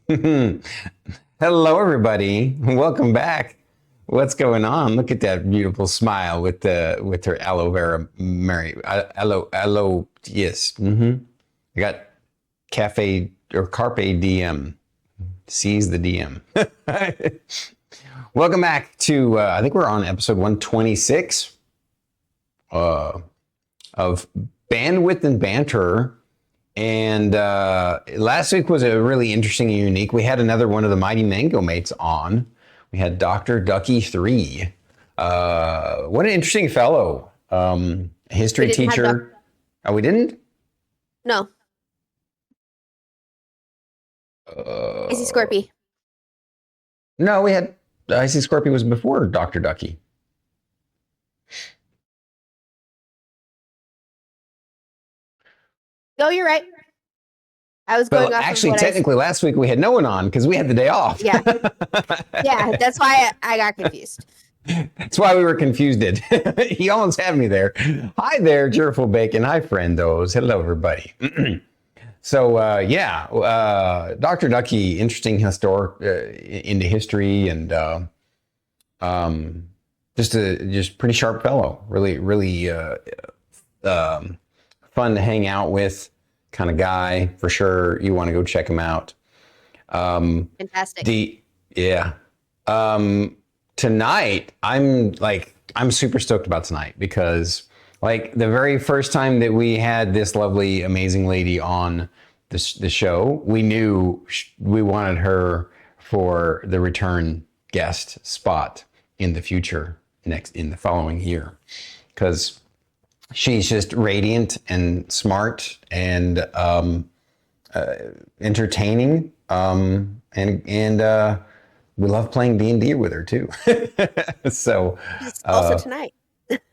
Hello, everybody. Welcome back. What's going on? Look at that beautiful smile with her aloe vera Mary. Aloe. Yes. I got cafe or carpe diem. Seize the DM. Welcome back to. I think we're on episode 126 of Bandwidth and Banter. And last week was a really interesting and unique. We had another one of the Mighty Mango Mates on. We had Dr. Ducky 3. What an interesting fellow. History teacher. Oh, we didn't? No. Icy Scorpy. No, we had Icy Scorpy was before Dr. Ducky. Oh, you're right. I was going off actually, technically, last week we had no one on because we had the day off. Yeah. Yeah, that's why I got confused. That's why we were confused. He almost had me there. Hi there, Cheerful Bacon. Hi, friendos. Hello, everybody. So, Dr. Ducky, interesting historic into history and just pretty sharp fellow. Really fun to hang out with kind of guy for sure. You want to go check him out. Fantastic. Tonight, I'm super stoked about tonight because like the very first time that we had this lovely, amazing lady on the show, we knew we wanted her for the return guest spot in the future in the following year because she's just radiant and smart and entertaining, and we love playing D&D with her too. So also tonight.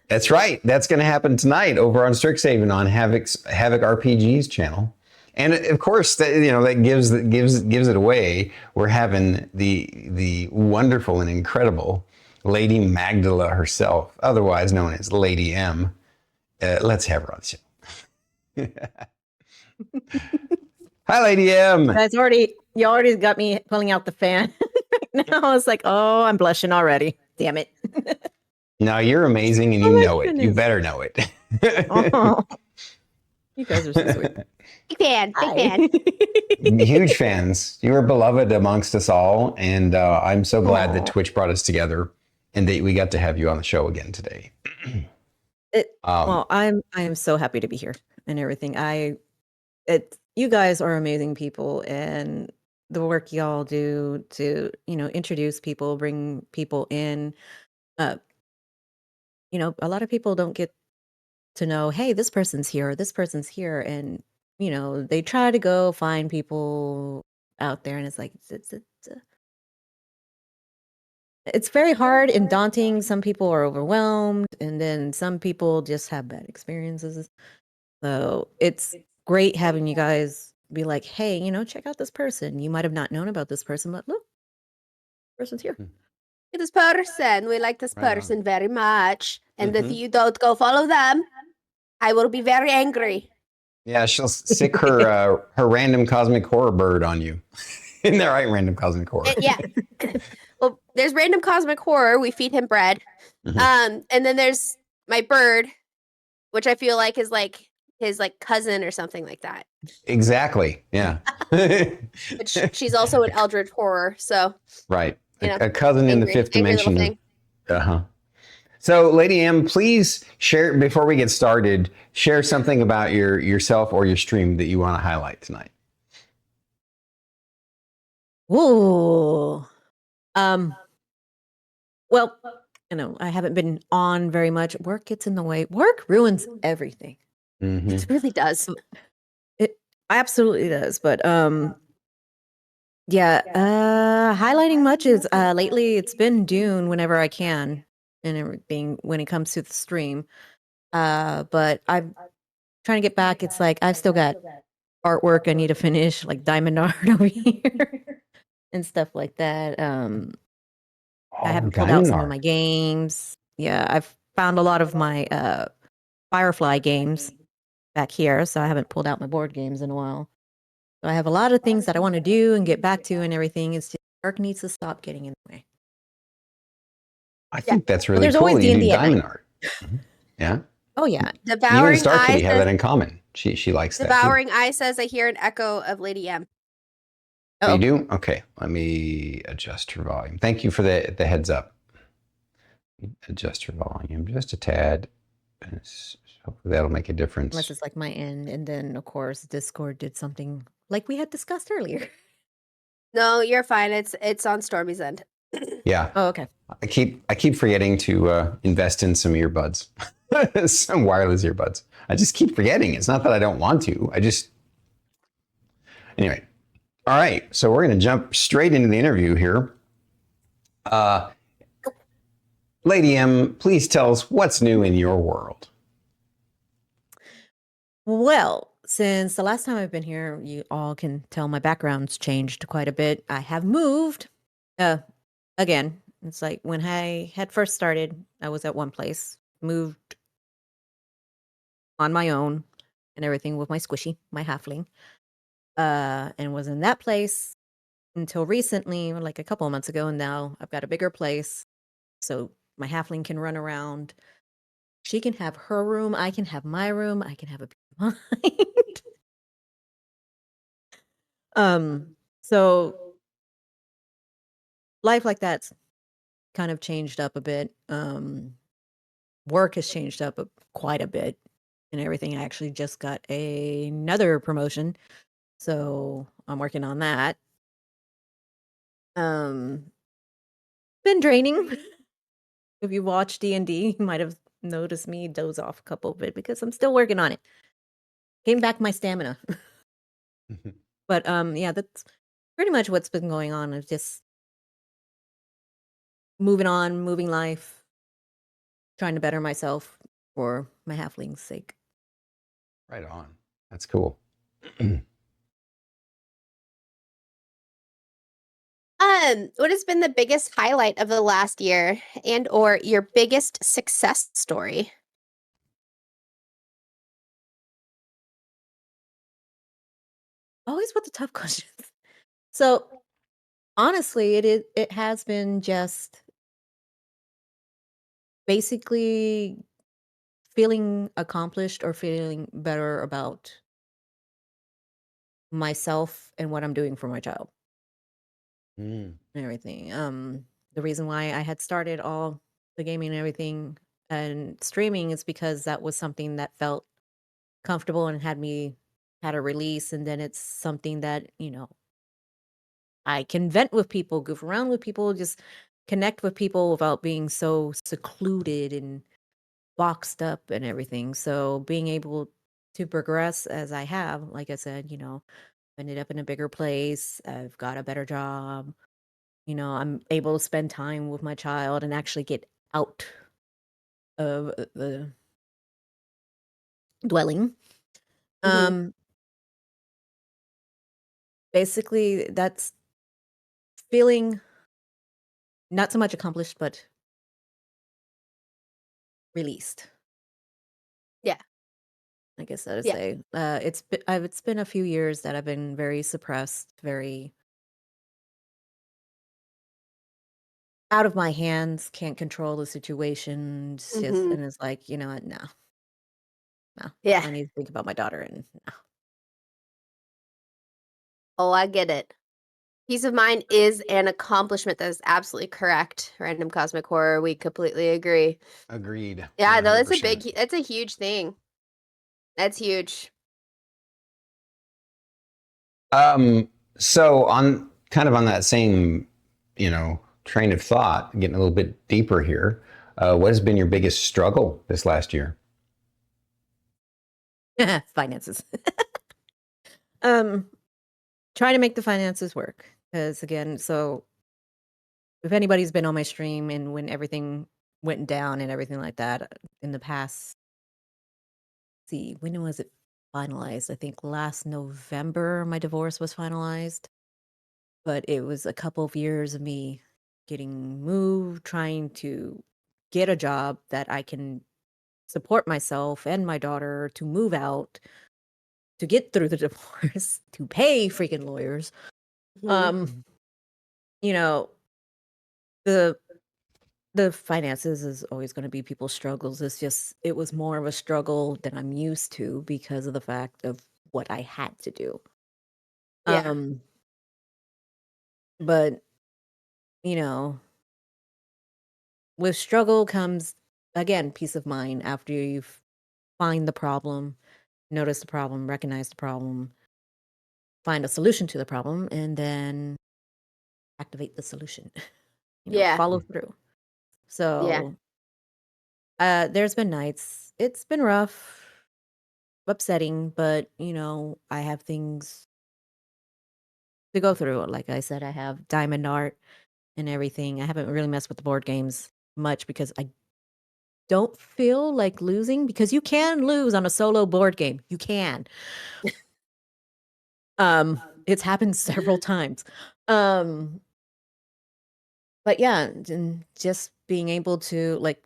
That's right. That's going to happen tonight over on Strixhaven on Havoc RPG's channel. And of course, that gives it away. We're having the wonderful and incredible LadyMagdala herself, otherwise known as Lady M. Let's have her on the show. Hi, Lady M. You already got me pulling out the fan. Now I was like, oh, I'm blushing already. Damn it. No, you're amazing and you know it. You better know it. Oh, you guys are so sweet. Big fan. Huge fans. You are beloved amongst us all. And I'm so glad that Twitch brought us together and that we got to have you on the show again today. Well, I am so happy to be here and everything. You guys are amazing people, and the work y'all do to introduce people, bring people in. A lot of people don't get to know, hey, this person's here, and they try to go find people out there, and it's like it's very hard and daunting. Some people are overwhelmed, and then some people just have bad experiences. So it's great having you guys be like, hey, check out this person. You might have not known about this person, but look, this person's here. This person, we like this person very much. And if you don't go follow them, I will be very angry. Yeah, she'll sick her random cosmic horror bird on you. Isn't that right? Random cosmic horror. Yeah. Well, there's random cosmic horror. We feed him bread. And then there's my bird, which I feel like is like his cousin or something like that. Exactly. Yeah. But she's also an eldritch horror. So right. A cousin in the fifth dimension. So, Lady M, please share, before we get started, share something about yourself or your stream that you want to highlight tonight. Ooh. Well, I haven't been on very much. Work gets in the way. Work ruins everything. Mm-hmm. It really does. It absolutely does. But highlighting much is lately it's been Dune whenever I can and everything when it comes to the stream. But I'm trying to get back. It's like I've still got artwork I need to finish, like diamond art over here and stuff like that. I haven't pulled out some of my games. Yeah, I've found a lot of my Firefly games back here, so I haven't pulled out my board games in a while. So I have a lot of things that I want to do and get back to and everything. It's just work needs to stop getting in the way. I think that's But really there's cool. always You do D&D at night. diamond art. Yeah. Oh yeah. You and Devouring Star Eye Kitty have says, that in common. She likes that too. Devouring Eye says, I hear an echo of Lady M. Oh, you do? Okay. Let me adjust her volume. Thank you for the heads up. Adjust her volume just a tad. Hopefully that'll make a difference. Unless it's like my end. And then, of course, Discord did something like we had discussed earlier. No, you're fine. It's on Stormy's end. Yeah. Oh, okay. I keep forgetting to invest in some earbuds, some wireless earbuds. I just keep forgetting. It's not that I don't want to. Anyway. All right. So we're going to jump straight into the interview here. Lady M, please tell us what's new in your world. Well, since the last time I've been here, you all can tell my background's changed quite a bit. I have moved. Again, it's like when I had first started, I was at one place, moved on my own and everything with my squishy, my halfling, and was in that place until recently, like a couple of months ago. And now I've got a bigger place, so my halfling can run around. She can have her room. I can have my room. I can have a mind. So life like that's kind of changed up a bit. Work has changed up quite a bit and everything. I actually just got another promotion, so I'm working on that. Been draining. If you watch D&D, you might have noticed me doze off a couple of bit because I'm still working on it. Came back my stamina. But yeah, that's pretty much what's been going on. It's just moving on, moving life, trying to better myself for my halfling's sake. Right on. That's cool. What has been the biggest highlight of the last year and or your biggest success story? Always with the tough questions. So honestly, it has been just basically feeling accomplished or feeling better about myself and what I'm doing for my child and everything. The reason why I had started all the gaming and everything and streaming is because that was something that felt comfortable and had a release, and then it's something that, I can vent with people, goof around with people, just connect with people without being so secluded and boxed up and everything. So being able to progress as I have, like I said, ended up in a bigger place. I've got a better job. I'm able to spend time with my child and actually get out of the dwelling. Basically, that's feeling not so much accomplished, but released. Yeah. I guess I would Yeah. say it's been a few years that I've been very suppressed, very out of my hands, can't control the situation. And it's like, you know what? No, Yeah. I need to think about my daughter, and no. Oh, I get it. Peace of mind is an accomplishment. That is absolutely correct. Random Cosmic Horror, we completely agree. Agreed. Yeah, no, 100%. that's a huge thing. That's huge. So on that same, train of thought, getting a little bit deeper here, what has been your biggest struggle this last year? Finances. Trying to make the finances work, because again, so if anybody's been on my stream and when everything went down and everything like that in the past, see, when was it finalized? I think last November my divorce was finalized, but it was a couple of years of me getting moved, trying to get a job that I can support myself and my daughter to move out, to get through the divorce, to pay freaking lawyers. You know, the finances is always going to be people's struggles. It was more of a struggle than I'm used to because of the fact of what I had to do. Yeah. But you know, with struggle comes again peace of mind after you find the problem, notice the problem, recognize the problem, find a solution to the problem, and then activate the solution. Yeah. Follow through. Yeah. So there's been nights. It's been rough, upsetting, but I have things to go through. Like I said, I have diamond art and everything. I haven't really messed with the board games much because I don't feel like losing, because you can lose on a solo board game. You can. It's happened several times. But yeah, and just being able to, like,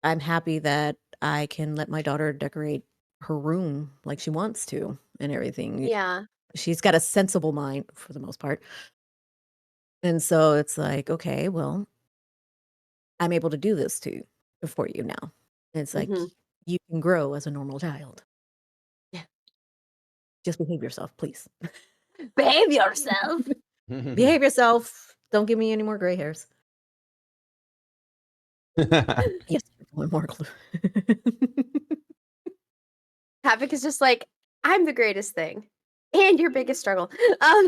I'm happy that I can let my daughter decorate her room like she wants to and everything. Yeah. She's got a sensible mind for the most part. And so it's like, okay, well, I'm able to do this too for you now. It's like you can grow as a normal child. Yeah. Just behave yourself, please. Behave yourself. Behave yourself. Don't give me any more gray hairs. Yes, one more clue. Havoc is just like, I'm the greatest thing and your biggest struggle. Are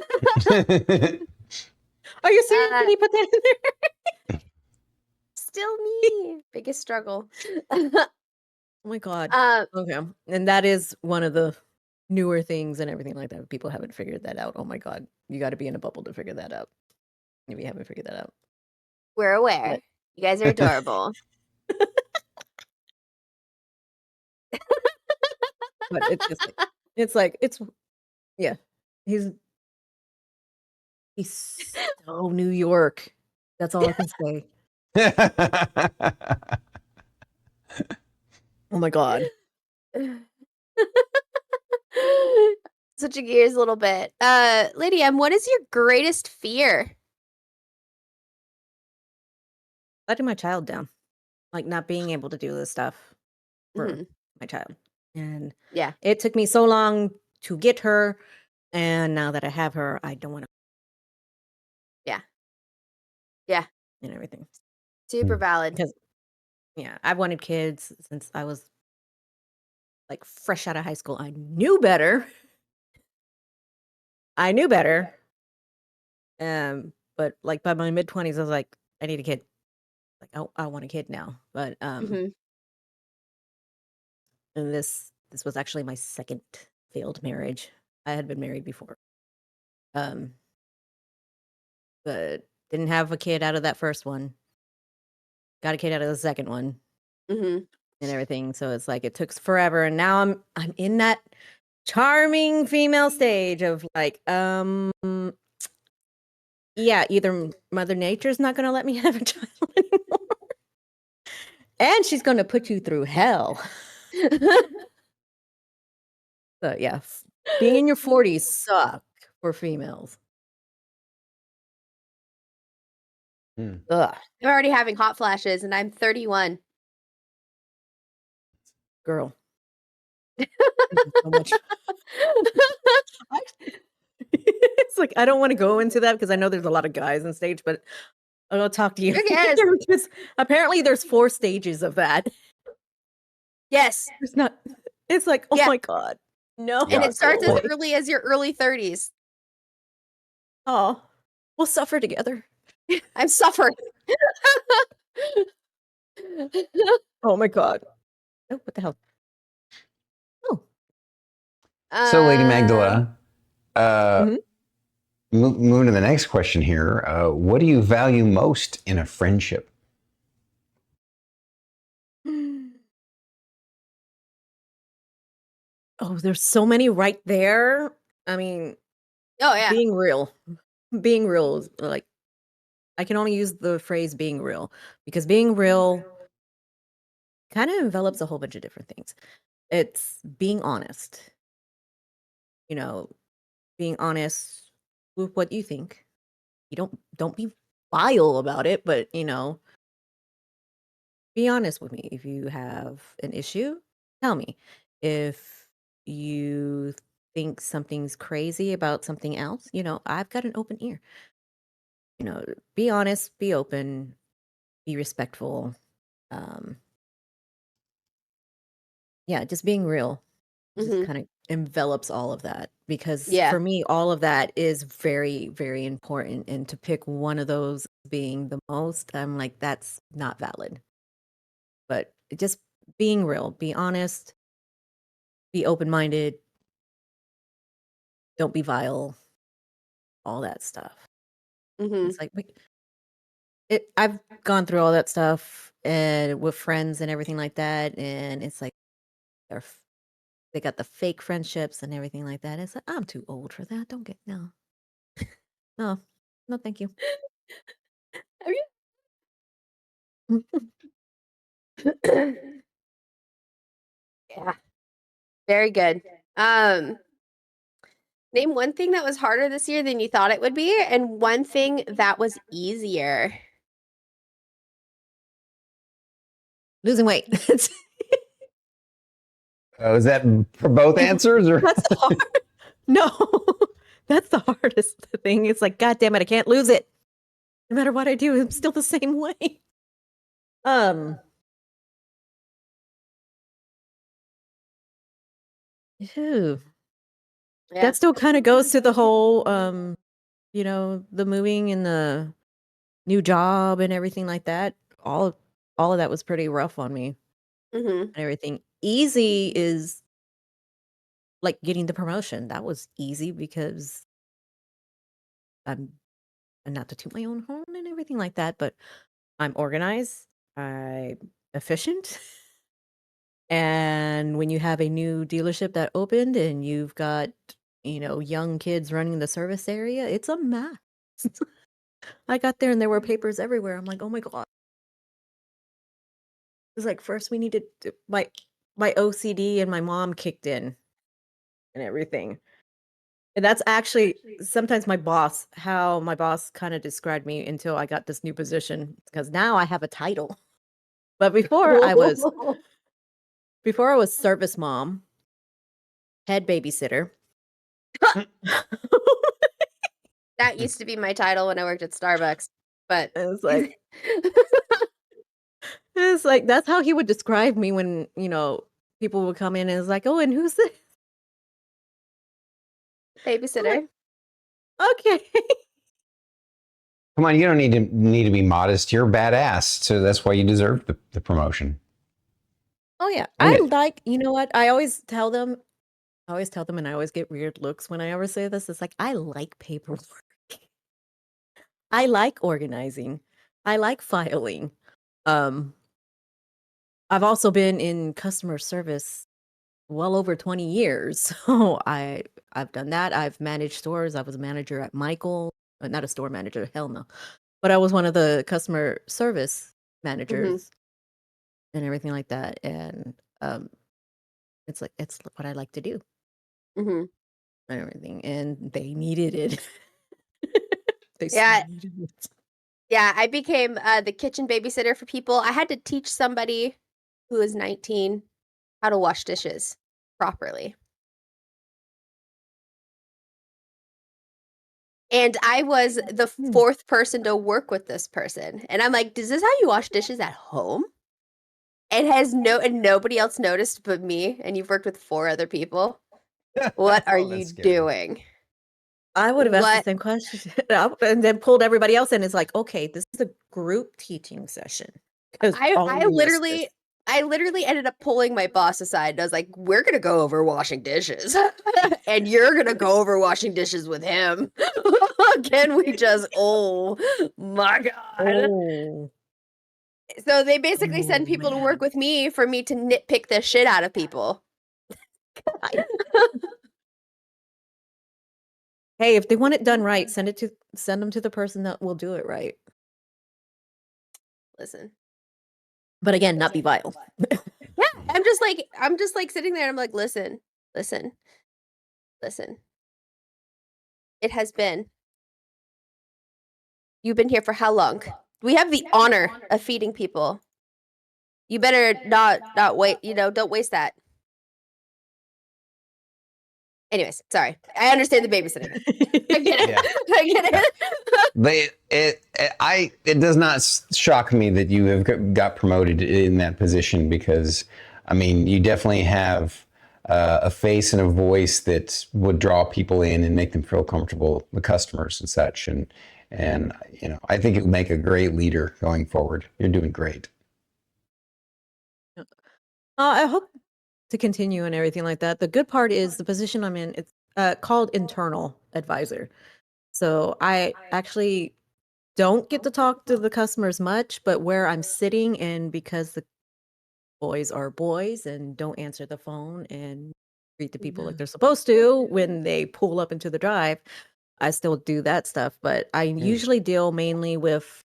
you serious? Can you put that in there? Still me. Biggest struggle. Oh my God. Okay. And that is one of the newer things and everything like that. People haven't figured that out. Oh my God. You got to be in a bubble to figure that out. If you haven't figured that out. We're aware. But You guys are adorable. but it's like, yeah. He's so New York. That's all I can say. Oh my God. Switching gears a little bit. Lady M, what is your greatest fear? Letting my child down. Like not being able to do this stuff for my child. And Yeah. it took me so long to get her. And now that I have her, I don't want to. Yeah. Yeah. And everything. Super valid. Because, yeah, I've wanted kids since I was like fresh out of high school. I knew better. But like by my mid-20s, I was like, I need a kid. Like, I want a kid now. But and this was actually my second failed marriage. I had been married before. But didn't have a kid out of that first one. Got a kid out of the second one. And everything. So it's like it took forever. And now I'm in that charming female stage of like, yeah, either Mother Nature's not gonna let me have a child anymore. And she's gonna put you through hell. So yeah, being in your 40s suck for females. Ugh. I'm already having hot flashes and I'm 31. Girl. So much. It's like I don't want to go into that because I know there's a lot of guys on stage, but I'll talk to you. Apparently there's 4 stages of that. Yes. It's like, oh my God. No. And it starts as early as your early 30s. Oh, we'll suffer together. I'm suffering. Oh my God. Oh, what the hell? Oh. So, Lady Magdala, moving to the next question here. What do you value most in a friendship? Oh, there's so many right there. I mean, oh yeah, being real is like, I can only use the phrase being real because being real kind of envelops a whole bunch of different things. It's being honest. you know, being honest with what you think. You don't be vile about it, but be honest with me. If you have an issue, tell me. If you think something's crazy about something else, I've got an open ear. Be honest, be open, be respectful. Um, yeah, just being real just Hmm. kind of envelops all of that because Yeah. for me, all of that is very, very important. And to pick one of those being the most, I'm like, that's not valid. But just being real, be honest, be open minded, don't be vile, all that stuff. Hmm. It's like I've gone through all that stuff and with friends and everything like that, and it's like they're they got the fake friendships and everything like that. It's like I'm too old for that. Don't get no, no, no, thank you. Have you- Yeah. Very good. Name one thing that was harder this year than you thought it would be, and one thing that was easier. Losing weight. Is that for both answers or? That's hard. No, that's the hardest thing. It's like, God damn it, I can't lose it. No matter what I do, I'm still the same way. Ew. Yeah. That still kind of goes to the whole, the moving and the new job and everything like that. All of that was pretty rough on me Hmm. and everything. Easy is like getting the promotion. That was easy because I'm and not to toot my own horn and everything like that, but I'm organized, I'm efficient. And when you have a new dealership that opened and you've got, young kids running the service area, it's a mess. I got there and there were papers everywhere. I'm like, oh my God. It's like first we needed my OCD and my mom kicked in and everything. And that's actually sometimes how my boss kind of described me until I got this new position because now I have a title. But before I was service mom, head babysitter. That used to be my title when I worked at Starbucks, but It's like that's how he would describe me when, people would come in and it's like, "Oh, and who's this?" I'm like, babysitter. "Okay." Come on, you don't need to be modest. You're badass, so that's why you deserve the promotion. Oh yeah. Own I it. like, you know what? I always tell them and I always get weird looks when I ever say this. It's like I like paperwork. I like organizing. I like filing. Um I've also been in customer service well over 20 years. So I've done that. I've managed stores. I was a manager at Michael, not a store manager, hell no. But I was one of the customer service Hmm. managers and everything like that. And it's like it's what I like to do Hmm. and everything. And they needed it. They so Yeah. needed it. Yeah. I became the kitchen babysitter for people. I had to teach somebody who was 19 how to wash dishes properly. And I was the fourth person to work with this person. And I'm like, is this how you wash dishes at home? And nobody else noticed but me. And you've worked with 4 other people. What are Oh, you that's scary. doing? I would have asked the What? same question and then pulled everybody else in. It's like, okay, this is a group teaching session because I all of I you missed this. literally I literally ended up pulling my boss aside. And I was like, "We're gonna go over washing dishes, and you're gonna go over washing dishes with him. Can we just? Oh my god!" Oh, So they basically oh send people to work man. with me for me to nitpick the shit out of people. Hey, if they want it done right, send them to the person that will do it right. Listen, But again, not be vile. yeah, I'm just like sitting there. And I'm like, listen. Listen. It has been. You've been here for how long? We have the honor of feeding people. You better not wait, don't waste that. Anyways, sorry. I understand the babysitting. I get it. Yeah. I get it. It does not shock me that you have got promoted in that position because, I mean, you definitely have a face and a voice that would draw people in and make them feel comfortable, the customers and such. And I think it would make a great leader going forward. You're doing great. I hope to continue and everything like that. The good part is the position I'm in, it's called internal advisor. So I actually don't get to talk to the customers much, but where I'm sitting, and because the boys are boys and don't answer the phone and treat the people like they're supposed to when they pull up into the drive, I still do that stuff. But I usually deal mainly with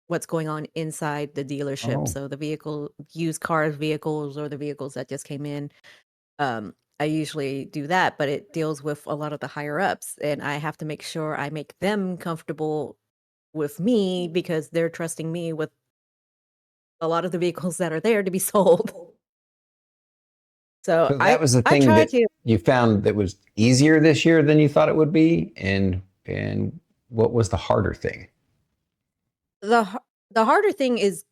what's going on inside the dealership. Oh. So the used car vehicles or the vehicles that just came in. I usually do that, but it deals with a lot of the higher ups, and I have to make sure I make them comfortable with me because they're trusting me with a lot of the vehicles that are there to be sold. So that was the I thing try that to. you found that was easier this year than you thought it would be, and what was the harder thing? The harder thing is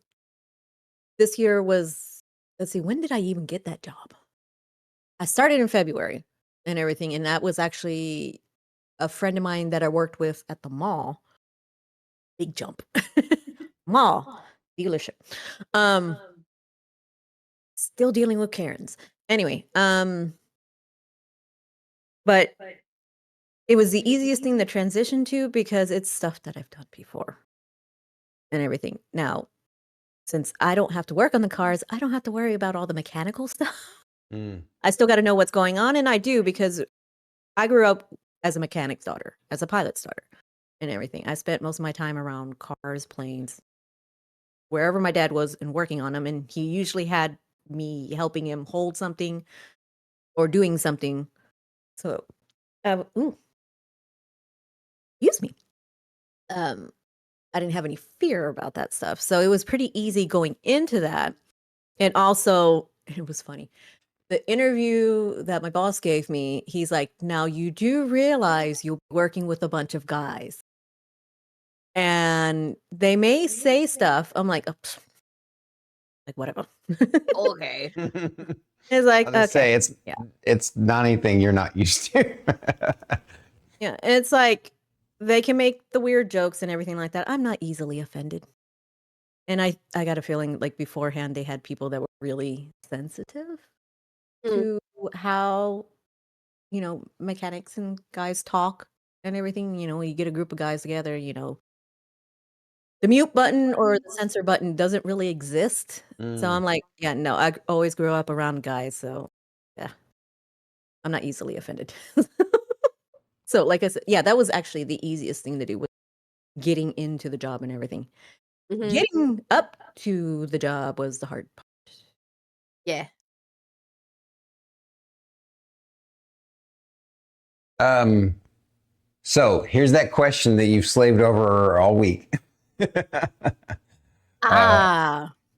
this year was, let's see, when did I even get that job? I started in February and everything, and that was actually a friend of mine that I worked with at the mall. Big jump. Mall dealership. Still dealing with Karens. Anyway, but it was the easiest thing to transition to because it's stuff that I've done before and everything. Now, since I don't have to work on the cars, I don't have to worry about all the mechanical stuff. I still got to know what's going on, and I do because I grew up as a mechanic's daughter, as a pilot's daughter, and everything. I spent most of my time around cars, planes, wherever my dad was and working on them, and he usually had me helping him hold something or doing something. So, excuse me. I didn't have any fear about that stuff, so it was pretty easy going into that. And also, it was funny. The interview that my boss gave me, he's like, "Now you do realize you'll be working with a bunch of guys, and they may say stuff." I'm like, "Oh, pfft." Like whatever. Okay. It's like, I was gonna okay, say it's not anything you're not used to. yeah. It's like they can make the weird jokes and everything like that. I'm not easily offended, and I got a feeling like beforehand they had people that were really sensitive to how mechanics and guys talk and everything. You get a group of guys together. The mute button or the censor button doesn't really exist. So I'm like, yeah, no, I always grew up around guys, so yeah, I'm not easily offended. So like I said, yeah, that was actually the easiest thing to do with getting into the job and everything. Getting up to the job was the hard part. Yeah. So here's that question that you've slaved over all week.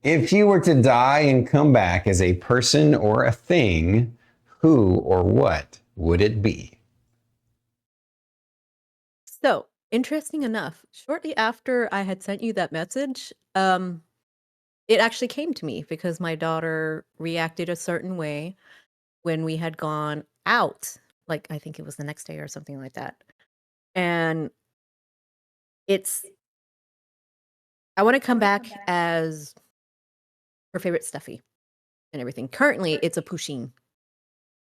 If you were to die and come back as a person or a thing, who or what would it be? So, interesting enough, shortly after I had sent you that message, it actually came to me because my daughter reacted a certain way when we had gone out. Like, I think it was the next day or something like that. And I want to come back as her favorite stuffy and everything. Currently, it's a Pusheen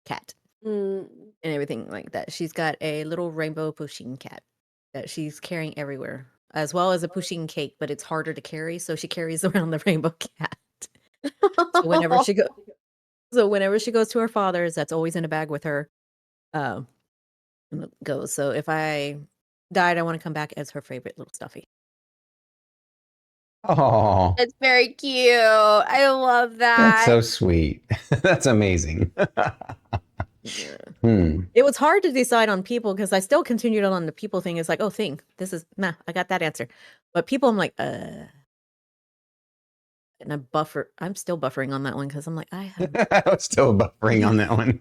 cat and everything like that. She's got a little rainbow Pusheen cat that she's carrying everywhere, as well as a Pusheen cake, but it's harder to carry, so she carries around the rainbow cat. So whenever she goes to her father's, that's always in a bag with her. Goes. So if I died, I want to come back as her favorite little stuffy. Oh, It's very cute. I love that. that's so sweet. That's amazing. Yeah. Hmm. It was hard to decide on people because I still continued on the people thing. It's like, oh, thing. This is nah, I got that answer. But people, I'm like, and I'm still buffering on that one because I'm like, I have. I was still buffering on that one.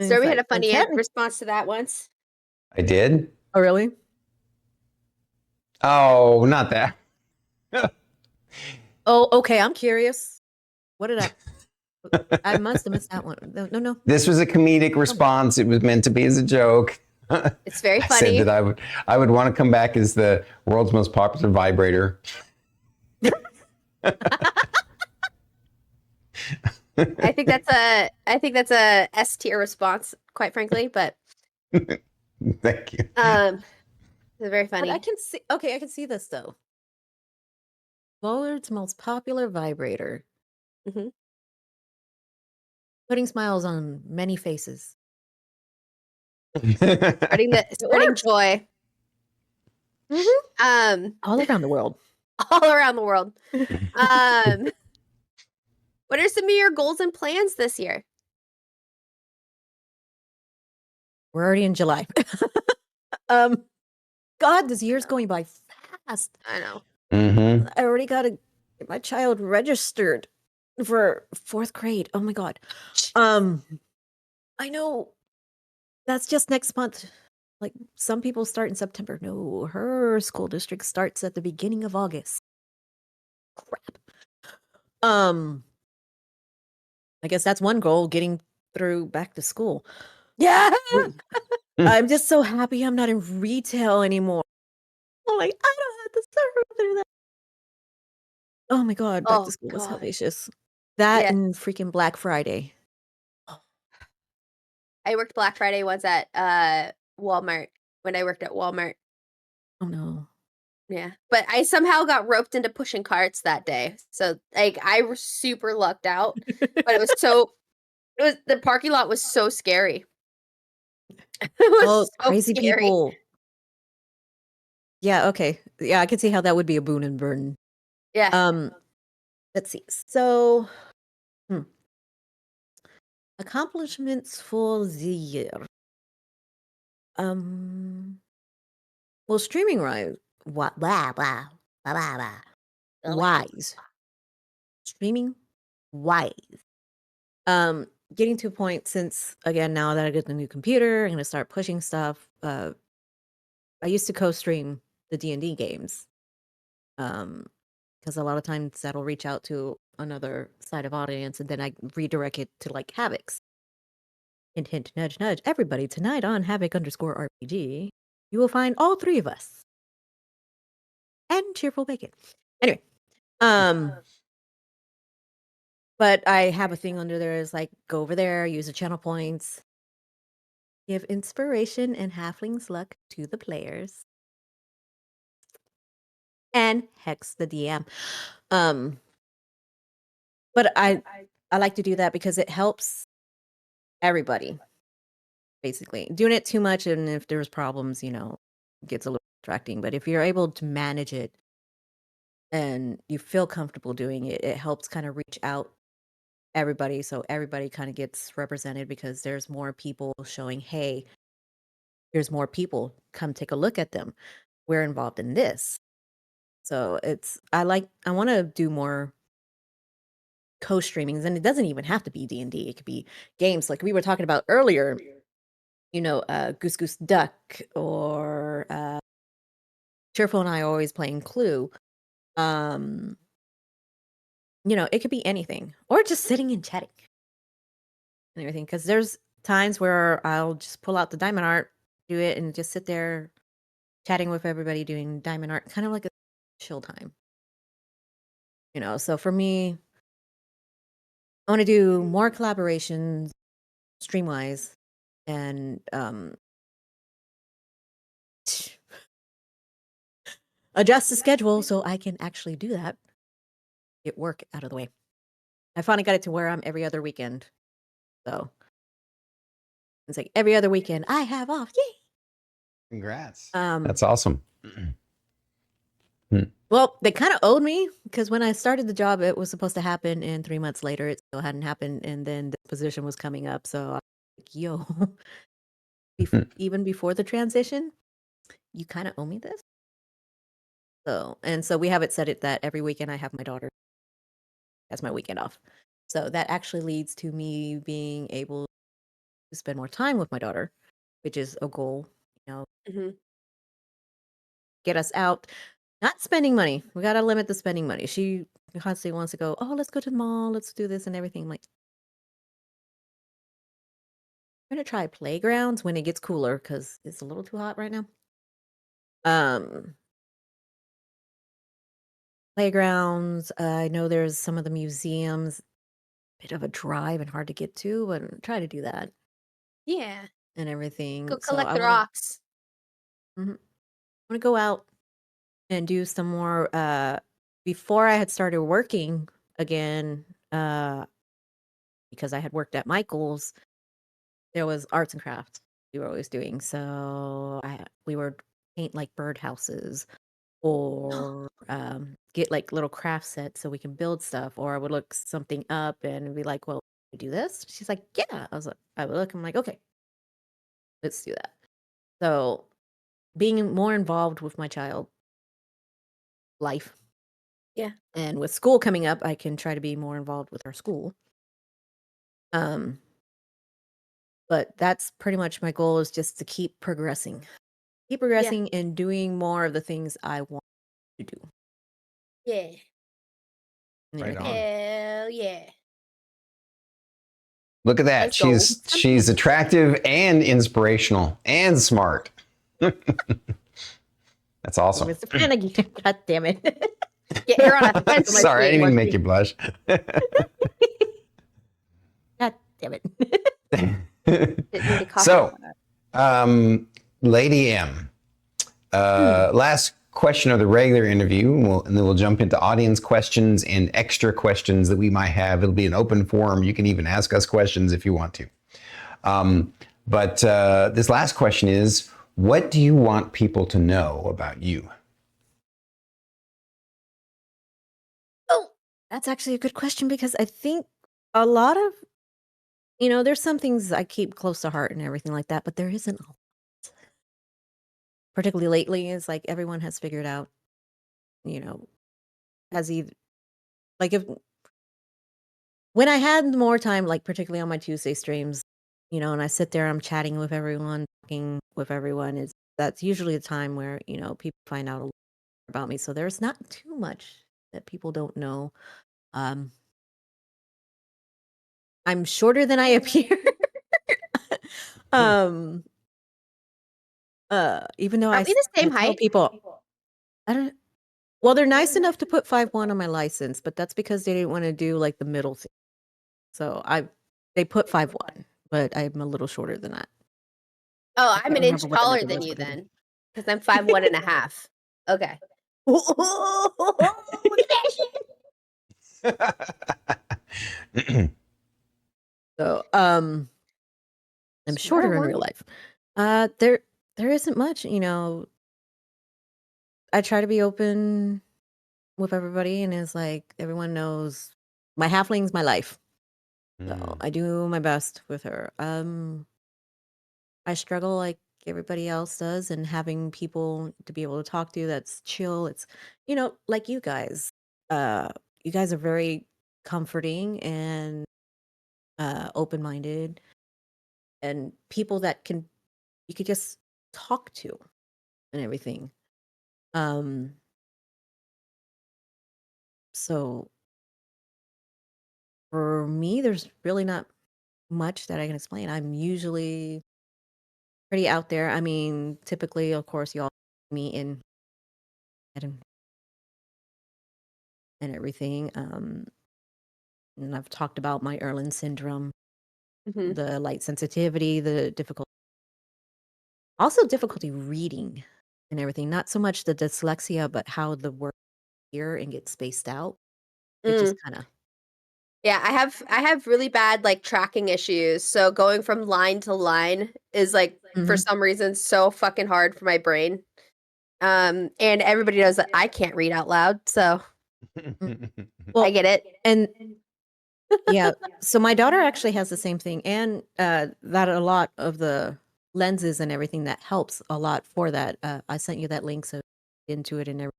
Stormy had a and funny technically- response to that once. I did? Oh, really? Oh, not that. Oh, okay. I'm curious. What did I must have missed that one. No. This was a comedic response. It was meant to be as a joke. It's very I funny. said that I would want to come back as the world's most popular vibrator. I think that's a S tier response, quite frankly. But Thank you. it's very funny. But I can see. Okay, I can see this though. World's most popular vibrator. Mm-hmm. Putting smiles on many faces. Spreading joy. Mm-hmm. All around the world. All around the world. What are some of your goals and plans this year? We're already in July. God, this year's going by fast. I know. Mm-hmm. I already got to get my child registered for 4th grade. Oh my God. I know that's just next month. Like some people start in September. No, her school district starts at the beginning of August. Crap. I guess that's one goal, getting through back to school. Yeah. I'm just so happy I'm not in retail anymore. I'm like, I don't have to serve through that. Oh my God, back to school was hellacious. That and freaking Black Friday. I worked Black Friday once at Walmart when I worked at Walmart. Oh no. Yeah. But I somehow got roped into pushing carts that day. So like I was super lucked out. But the parking lot was so scary. It was so crazy scary. people. Yeah, okay. Yeah, I can see how that would be a boon and burden. Yeah. Let's see. So accomplishments for the year. Well, streaming wise, wise. Streaming wise. Getting to a point since again now that I get the new computer, I'm gonna start pushing stuff. I used to co-stream the D&D games. Because a lot of times that'll reach out to another side of audience and then I redirect it to like Havoc's. Hint, hint, nudge, nudge. Everybody, tonight on Havoc_RPG, you will find all 3 of us. And Cheerful Bacon. Anyway. But I have a thing under there is like, go over there, use the channel points, give inspiration and halfling's luck to the players. And hex the DM. But I like to do that because it helps everybody. Basically, doing it too much, and if there's problems, gets a little distracting. But if you're able to manage it and you feel comfortable doing it, it helps kind of reach out everybody. So everybody kind of gets represented because there's more people showing, hey, here's more people. Come take a look at them. We're involved in this. So I want to do more co-streamings, and it doesn't even have to be D&D. It could be games like we were talking about earlier. Goose Goose Duck or Cheerful and I are always playing Clue. It could be anything or just sitting and chatting and everything. Because there's times where I'll just pull out the diamond art, do it, and just sit there chatting with everybody doing diamond art, kind of like a chill time. So for me, I want to do more collaborations stream-wise and adjust the schedule so I can actually do that. Get work out of the way. I finally got it to where I'm every other weekend. So it's like every other weekend I have off. Yay! Congrats. That's awesome. Well, they kind of owed me because when I started the job, it was supposed to happen, and 3 months later, it still hadn't happened, and then the position was coming up. So I was like, "Yo, even before the transition, you kind of owe me this." So we have it set it that every weekend I have my daughter as my weekend off. So that actually leads to me being able to spend more time with my daughter, which is a goal. You know, Mhm. get us out. Not spending money. We gotta limit the spending money. She constantly wants to go, "Oh, let's go to the mall, let's do this and everything." I'm like, "I'm gonna try playgrounds when it gets cooler because it's a little too hot right now." Um, Playgrounds, I know there's some of the museums, bit of a drive and hard to get to, but try to do that Yeah. and Go everything. So collect the rocks. Mhm, wanna go out and do some more, before I had started working again, because I had worked at Michael's. There was arts and crafts we were always doing, so we would paint, like, birdhouses or, get, like, little craft sets so we can build stuff, or I would look something up and be like, "Well, we do this?" She's like, "Yeah." I would look, I'm like, "Okay, let's do that." So, being more involved with my child life, Yeah. and with school coming up, I can try to be more involved with our school. Um, but that's pretty much my goal is just to keep progressing. Keep Yeah. progressing and doing more of the things I want to do Yeah. and Right everything. on. Hell yeah. Look at that. Let's go. She's attractive and inspirational and smart. That's awesome. Mr. Flanagan, god damn it. Get her on a fence. My Sorry, I sweet didn't even Marcy. make you blush. God damn it. Didn't need to cough So, up on that. Lady M, last question of the regular interview, and then we'll jump into audience questions and extra questions that we might have. It'll be an open forum. You can even ask us questions if you want to. But this last question is, what do you want people to know about you? Oh, that's actually a good question because I think a lot of, there's some things I keep close to heart and everything like that, but there isn't a lot. Particularly lately, is like everyone has figured out, you know, has either, like if, when I had more time, like particularly on my Tuesday streams, and I sit there, I'm chatting with everyone, talking with everyone, that's usually a time where, people find out a lot about me. So there's not too much that people don't know. Um, I'm shorter than I appear. um, even though Are we the I same tell height? people, I don't. Well, they're nice enough to put 5'1" on my license, but that's because they didn't want to do like the middle thing. So they put 5'1", but I'm a little shorter than that. Oh, I I'm can't an inch remember what the taller number than was, you but I did. then. Because I'm 5'1.5". Okay. Look at that shit. So, I'm shorter in one. real life. There isn't much, I try to be open with everybody, and it's like everyone knows my halfling's my life. So I do my best with her. I struggle like everybody else does, and having people to be able to talk to that's chill. It's, like you guys. You guys are very comforting and open minded, and people that you could just talk to and everything. Um, so for me, there's really not much that I can explain. I'm usually pretty out there. I mean, typically, of course, y'all meet in and everything. And I've talked about my Erland syndrome, Mhm. the light sensitivity, the also difficulty reading and everything. Not so much the dyslexia, but how the word hear and get spaced out. It just Mm. kind of. Yeah, I have really bad like tracking issues. So going from line to line is like for some reason so fucking hard for my brain. And everybody knows that I can't read out loud, so Well, I get it. and yeah, so my daughter actually has the same thing, and that a lot of the lenses and everything that helps a lot for that. I sent you that link so into it and everything.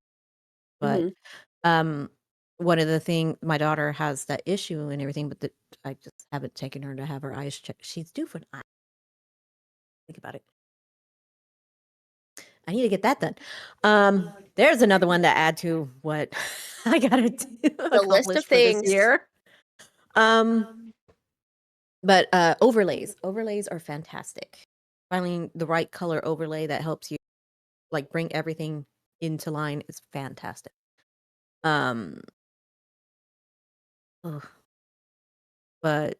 But Mhm. one of the thing my daughter has that issue and everything, but I just haven't taken her to have her eyes checked. She's due for an eye. Think about it. I need to get that done. There's another one to add to what I gotta do The list of accomplish for this things. year. But overlays are fantastic. Finding the right color overlay that helps you like bring everything into line is fantastic. Um, ugh, but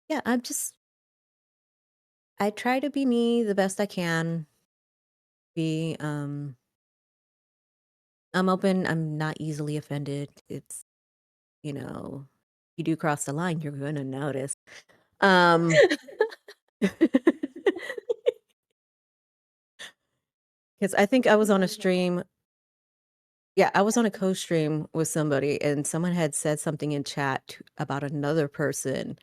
yeah, I try to be me the best I can. Be I'm open. I'm not easily offended. It's you do cross the line, you're gonna notice. Um, because I think I was on a stream. Yeah, I was on a co-stream with somebody, and someone had said something in chat about another person,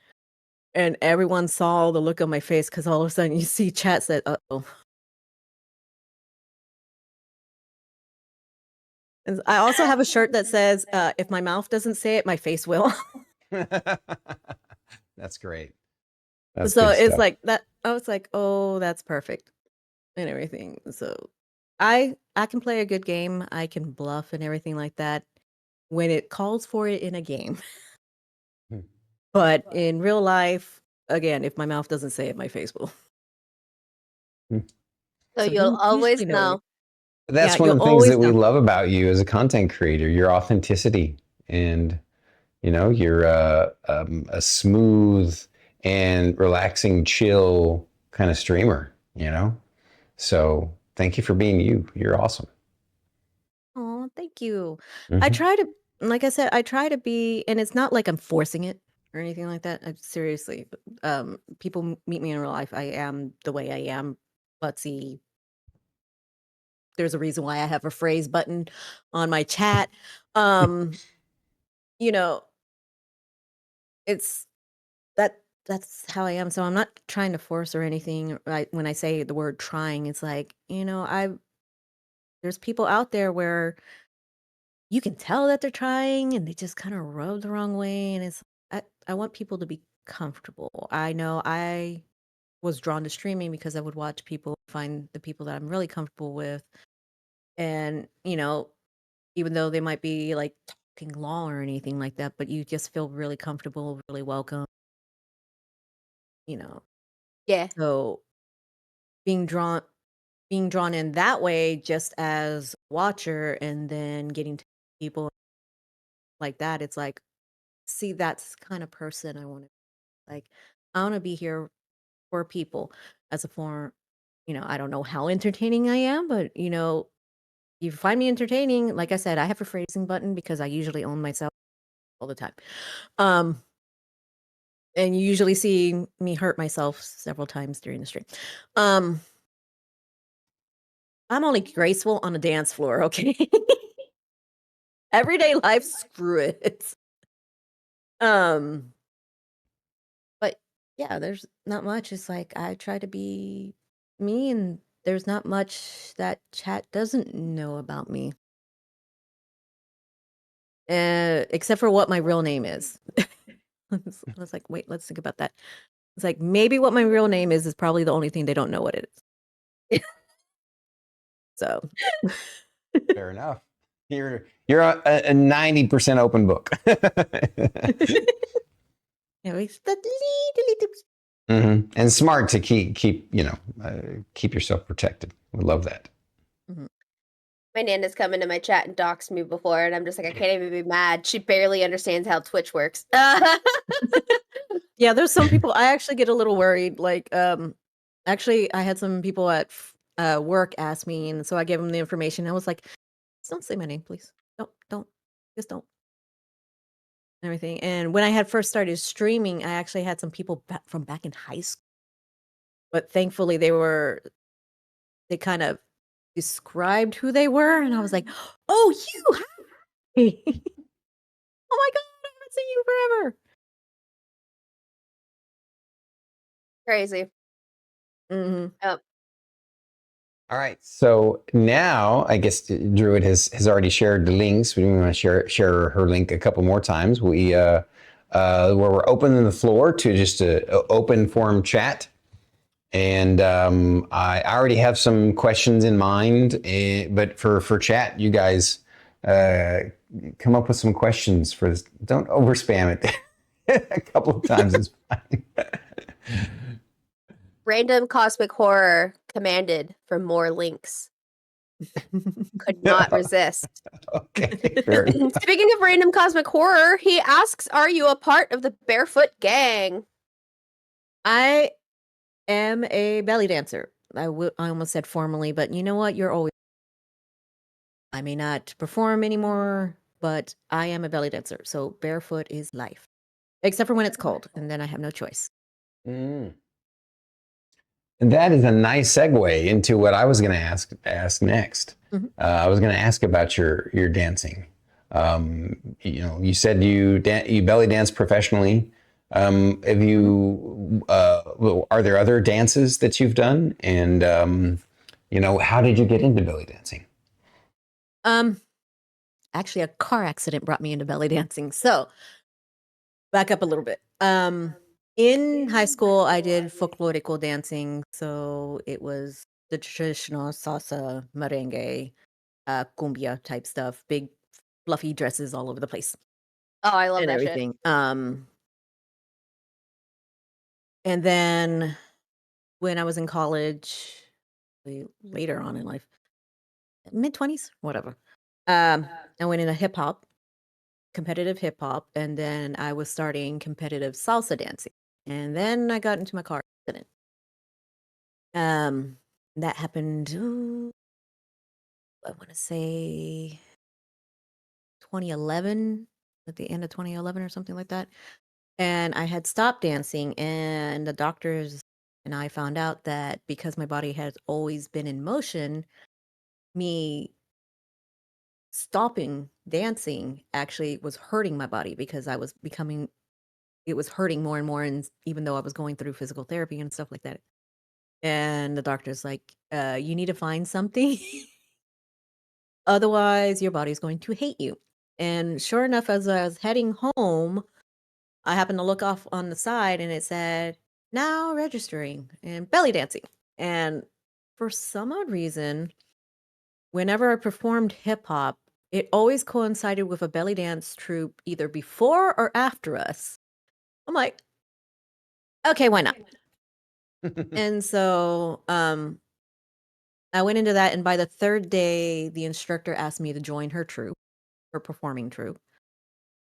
and everyone saw the look on my face because all of a sudden you see chat said, "Uh-oh." And I also have a shirt that says, "If my mouth doesn't say it, my face will." That's great. That's So good it's stuff. like that. I was like, "Oh, that's perfect," and everything. So I can play a good game. I can bluff and everything like that when it calls for it in a game. Hmm. But in real life, again, if my mouth doesn't say it, my face will. Hmm. So So you'll you always usually know it. know. Yeah, That's one you'll of the things always that we know. love about you as a content creator, your authenticity. And, you're a smooth and relaxing, chill kind of streamer. So thank you for being you. You're awesome. Oh, thank you. I Hmm. try to, like I said, I try to be, and it's not like I'm forcing it or anything like that. Seriously, people meet me in real life. I am the way I am. Let's see. There's a reason why I have a phrase button on my chat. Um, you know, it's that's how I am. So I'm not trying to force or anything. When I say the word trying, it's like, there's people out there where you can tell that they're trying and they just kind of rub the wrong way. And I want people to be comfortable. I know I was drawn to streaming because I would watch people find the people that I'm really comfortable with. And, even though they might be like talking long or anything like that, but you just feel really comfortable, really welcome, you know. Yeah. So being drawn being drawn in that way just as a watcher and then getting to people like that, it's like, see, that's the kind of person I want to like. I want to be here for people as a form. I don't know how entertaining I am, but you find me entertaining. Like I said, I have a phrasing button because I usually own myself all the time. Um, and you usually see me hurt myself several times during the stream. Um, I'm only graceful on a dance floor, okay? Everyday life, screw it. Um, but yeah, there's not much. It's like I try to be me, and there's not much that chat doesn't know about me, except for what my real name is. I was like, wait, let's think about that. It's like maybe what my real name is probably the only thing they don't know what it is. So Fair enough. You're a 90% open book. anyways, that And smart to keep yourself protected. We love that. Mhm. My Nana's come into my chat and doxed me before, and I'm just like, I can't even be mad. She barely understands how Twitch works. Yeah, there's some people I actually get a little worried. Like, actually, I had some people at work ask me, and so I gave them the information. I was like, "Just don't say my name, please. Don't, just don't." And everything. And when I had first started streaming, I actually had some people from back in high school, but thankfully they kind of described who they were, and I was like, "Oh, you! Hi! Oh my god, I haven't seen you forever." Crazy. Hmm. Oh, All right. So now I guess Druid has already shared the links. We want to share her link a couple more times. Where we're opening the floor to just a open forum chat. And I already have some questions in mind, but for chat, you guys come up with some questions for this. Don't over spam it. A couple of times is fine. random cosmic horror commanded for more links. Could not resist. Okay, fair enough. Speaking of random cosmic horror, he asks, "Are you a part of the Barefoot Gang?" I am a belly dancer. I almost said formally, but you know what? You're always. I may not perform anymore, but I am a belly dancer. So barefoot is life, except for when it's cold, and then I have no choice. Mm. And that is a nice segue into what I was going to ask next. Mhm. I was going to ask about your dancing. You said you belly dance professionally. Have you? Are there other dances that you've done? And how did you get into belly dancing? Um, Actually, a car accident brought me into belly dancing. So back up a little bit. In high school, I did folklorico dancing. So it was the traditional salsa, merengue, cumbia type stuff, big fluffy dresses all over the place Oh, I love and that shit. everything. And then when I was in college, later on in life, mid-20s, whatever, I went into hip hop, competitive hip hop, and then I was starting competitive salsa dancing. And then I got into my car accident. Um, that happened, I want to say 2011, at the end of 2011 or something like that. And I had stopped dancing, and the doctors and I found out that because my body has always been in motion, me stopping dancing actually was hurting my body because it was hurting more and more. And even though I was going through physical therapy and stuff like that, and the doctor's like, you need to find something. Otherwise, your body's going to hate you. And sure enough, as I was heading home, I happened to look off on the side and it said, now registering and belly dancing. And for some odd reason, whenever I performed hip hop, it always coincided with a belly dance troupe either before or after us. I'm like, okay, why not? And so I went into that, and by the third day, the instructor asked me to join her troupe, her performing troupe.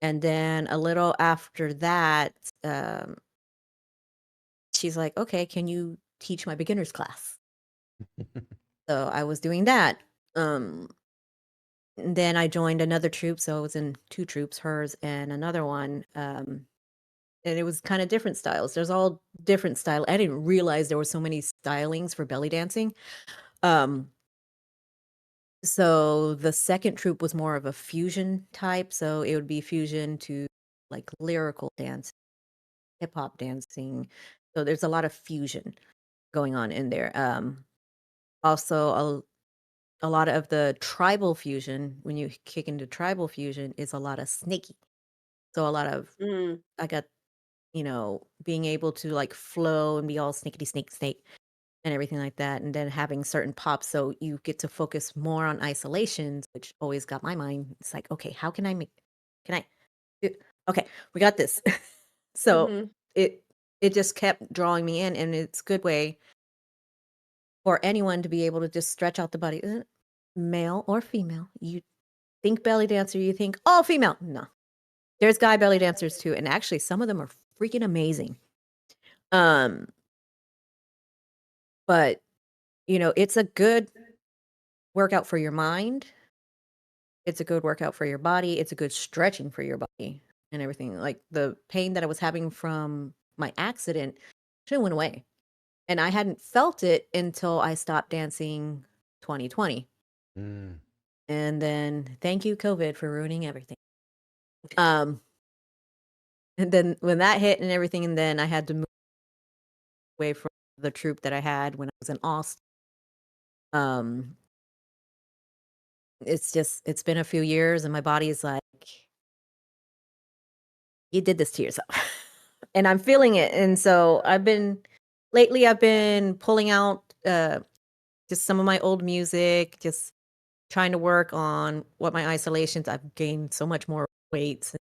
And then a little after that, um, she's like, okay, can you teach my beginners class? So I was doing that. And then I joined another troupe. So I was in two troupes, hers and another one. And it was kind of different styles. There's all different style. I didn't realize there were so many stylings for belly dancing. Um, so the second troupe was more of a fusion type. So it would be fusion to like lyrical dance, hip hop dancing. So there's a lot of fusion going on in there. Also, a lot of the tribal fusion, when you kick into tribal fusion, is a lot of snaky. So a lot of, Mm. I got, being able to like flow and be all snaky snake snake and everything like that. And then having certain pops. So you get to focus more on isolations, which always got my mind. It's like, okay, how can I okay, we got this. So Mhm. it just kept drawing me in, and it's a good way for anyone to be able to just stretch out the body, male or female. You think belly dancer, you think all female. No, there's guy belly dancers too, and actually some of them are freaking amazing. Um, but it's a good workout for your mind. It's a good workout for your body. It's a good stretching for your body and everything. Like the pain that I was having from my accident, it went away. And I hadn't felt it until I stopped dancing 2020. Mm. And then thank you, COVID, for ruining everything. And then when that hit and everything, and then I had to move away from the troupe that I had when I was in Austin. It's been a few years, and my body is like, you did this to yourself. And I'm feeling it. And so I've been pulling out just some of my old music, just trying to work on what my isolations. I've gained so much more weight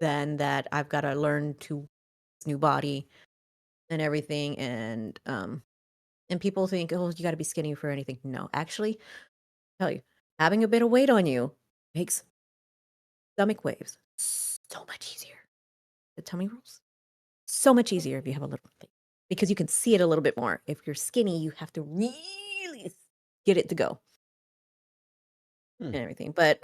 than that. I've got to learn to this new body and everything. And people think, oh, you got to be skinny for anything. No, actually, I'll tell you, having a bit of weight on you makes stomach waves so much easier. The tummy rolls so much easier if you have a little thing, because you can see it a little bit more. If you're skinny, you have to really get it to go and everything. But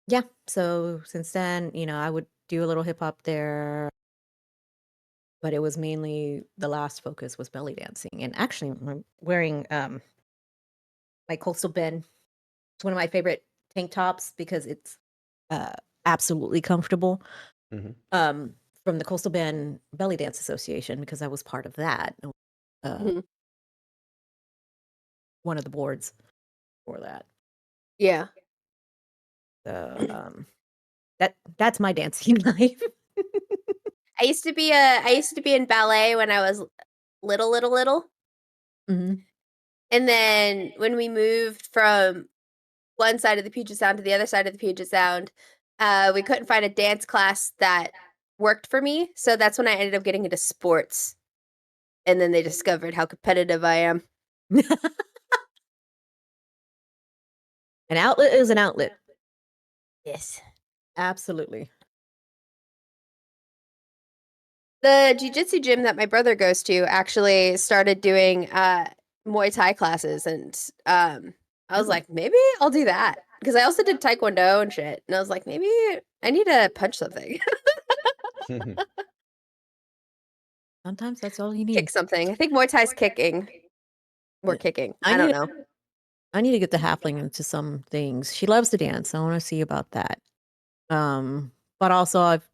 yeah. So since then, I would do a little hip hop there, but it was mainly the last focus was belly dancing. And actually, I'm wearing my Coastal Bend. It's one of my favorite tank tops because it's absolutely comfortable. From the Coastal Bend Belly Dance Association, because I was part of that. One of the boards for that. Yeah. So that's my dancing life. I used to be in ballet when I was little. Mm-hmm. And then when we moved from one side of the Puget Sound to the other side of the Puget Sound, we couldn't find a dance class that worked for me. So that's when I ended up getting into sports. And then they discovered how competitive I am. An outlet is an outlet. Yes. Absolutely. The jiu-jitsu gym that my brother goes to actually started doing Muay Thai classes, and I was like, maybe I'll do that, because I also did Taekwondo and shit, and I was like, maybe I need to punch something. Sometimes that's all you need. Kick something. I think Muay Thai's kicking. We're kicking. I don't know. I need to get the halfling into some things. She loves to dance. I want to see about that. But also I've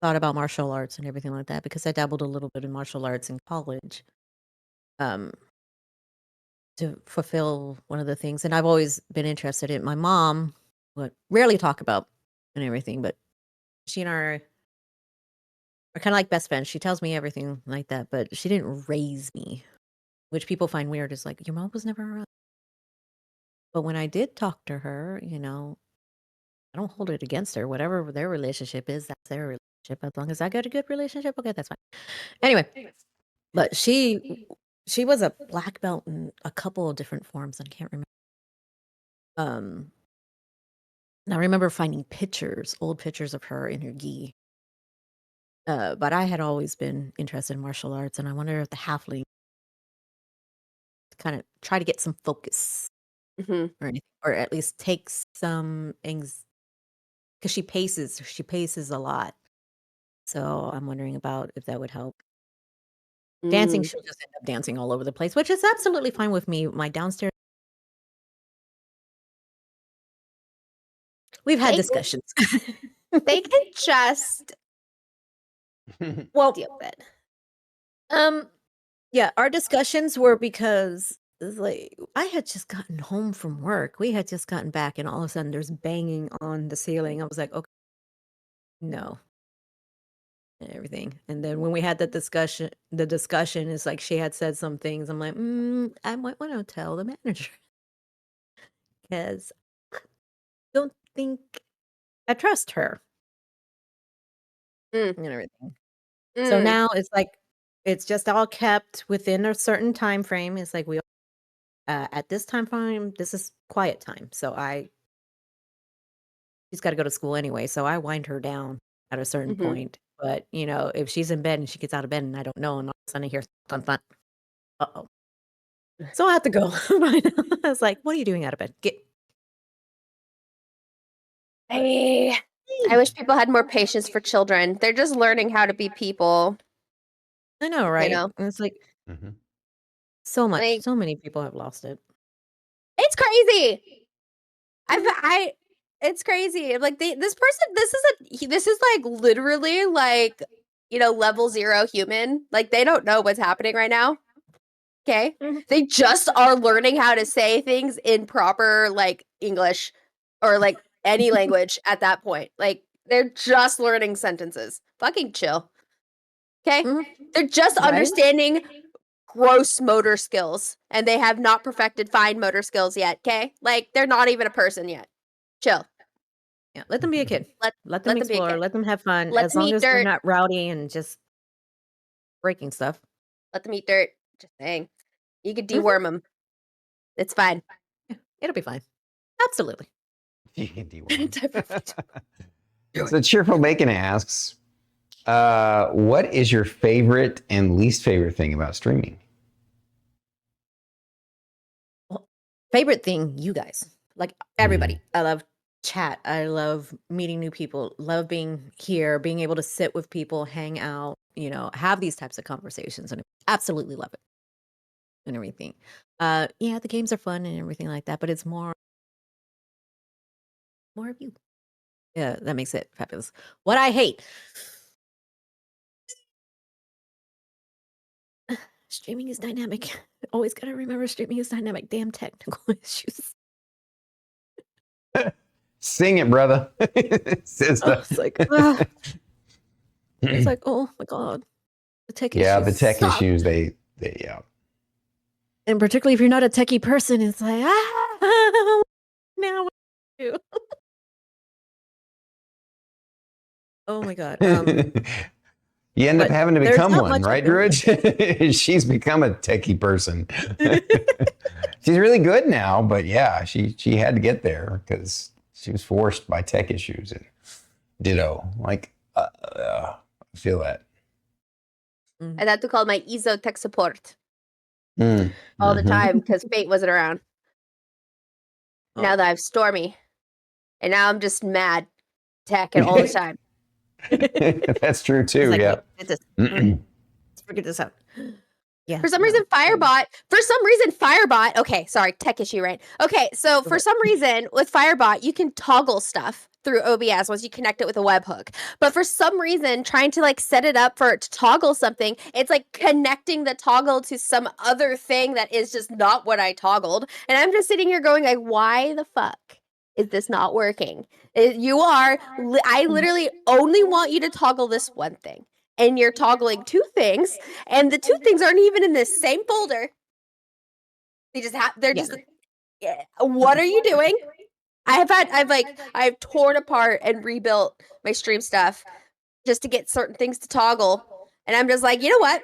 thought about martial arts and everything like that, because I dabbled a little bit in martial arts in college. To fulfill one of the things, and I've always been interested in. My mom would rarely talk about and everything, but she and I are kind of like best friends. She tells me everything like that, but she didn't raise me, which people find weird. Is like, your mom was never around. But when I did talk to her, I don't hold it against her. Whatever their relationship is, that's their relationship. As long as I got a good relationship, okay, that's fine. Anyway, but she was a black belt in a couple of different forms. I can't remember. And I remember finding old pictures of her in her gi. But I had always been interested in martial arts, and I wonder if the halfling kind of try to get some focus or anything, or at least take some because she paces a lot. So I'm wondering about if that would help. Dancing, she'll just end up dancing all over the place, which is absolutely fine with me. My downstairs, we've had discussions. They can just deal with it. Yeah, our discussions were because like I had just gotten home from work. We had just gotten back, and all of a sudden there's banging on the ceiling. I was like, okay, no. And everything. And then when we had the discussion is like she had said some things. I'm like, I might want to tell the manager, because I don't think I trust her and everything. So now it's like it's just all kept within a certain time frame. It's like we at this time frame, this is quiet time. So she's got to go to school anyway. So I wind her down at a certain point. But if she's in bed and she gets out of bed and I don't know, and all of a sudden I hear thump, uh-oh. So I have to go. I was like, what are you doing out of bed? I wish people had more patience for children. They're just learning how to be people. I know, right? And it's like so Like, many people have lost it. crazy. It's crazy. Like this person, this is like literally like, level 0 human. Like they don't know what's happening right now. Okay. They just are learning how to say things in proper like English or like any language at that point. Like they're just learning sentences. Fucking chill. Okay. They're just understanding gross motor skills and they have not perfected fine motor skills yet. Okay. Like they're not even a person yet. Chill. Yeah. Let them be a kid. Let them be a explore. kid. Let them have fun. Let As them long eat as they're dirt. not rowdy and just breaking stuff. Let them eat dirt. Just saying. You could deworm them. It's fine. Yeah, it'll be fine. Absolutely. You can deworm. So Cheerful Bacon asks, what is your favorite and least favorite thing about streaming? Well, favorite thing, you guys. Like everybody. I love chat. I love meeting new people. Love being here, being able to sit with people, hang out, have these types of conversations, and absolutely love it. And everything. Yeah, the games are fun and everything like that, but it's more of you. Yeah, that makes it fabulous. What I hate. Streaming is dynamic. Always gotta remember streaming is dynamic. Damn technical issues. Sing it, brother. It's like, it's like, oh my god, the tech issues. Yeah, the tech suck. issues. They yeah. And particularly if you're not a techie person, it's like, now what do I do? Oh my god. You end up but having to there's become not one, much I right, don't Druid? She's become a techie person. She's really good now, but yeah, she had to get there because she was forced by tech issues. And ditto, like I feel that. I'd have to call my ESO tech support Mm. all the time because Fate wasn't around. Now that I have Stormy, and now I'm just mad tech and all the time. That's true too. like, Yeah. let's figure this out. Yeah. For some reason, Firebot. Okay, sorry, tech issue, right? Okay, so for some reason with Firebot, you can toggle stuff through OBS once you connect it with a webhook. But for some reason, trying to like set it up for it to toggle something, it's like connecting the toggle to some other thing that is just not what I toggled. And I'm just sitting here going like, why the fuck is this not working? I literally only want you to toggle this one thing. And you're toggling two things, and the two things aren't even in the same folder. They're just, what are you doing? I've torn apart and rebuilt my stream stuff just to get certain things to toggle. And I'm just like, you know what?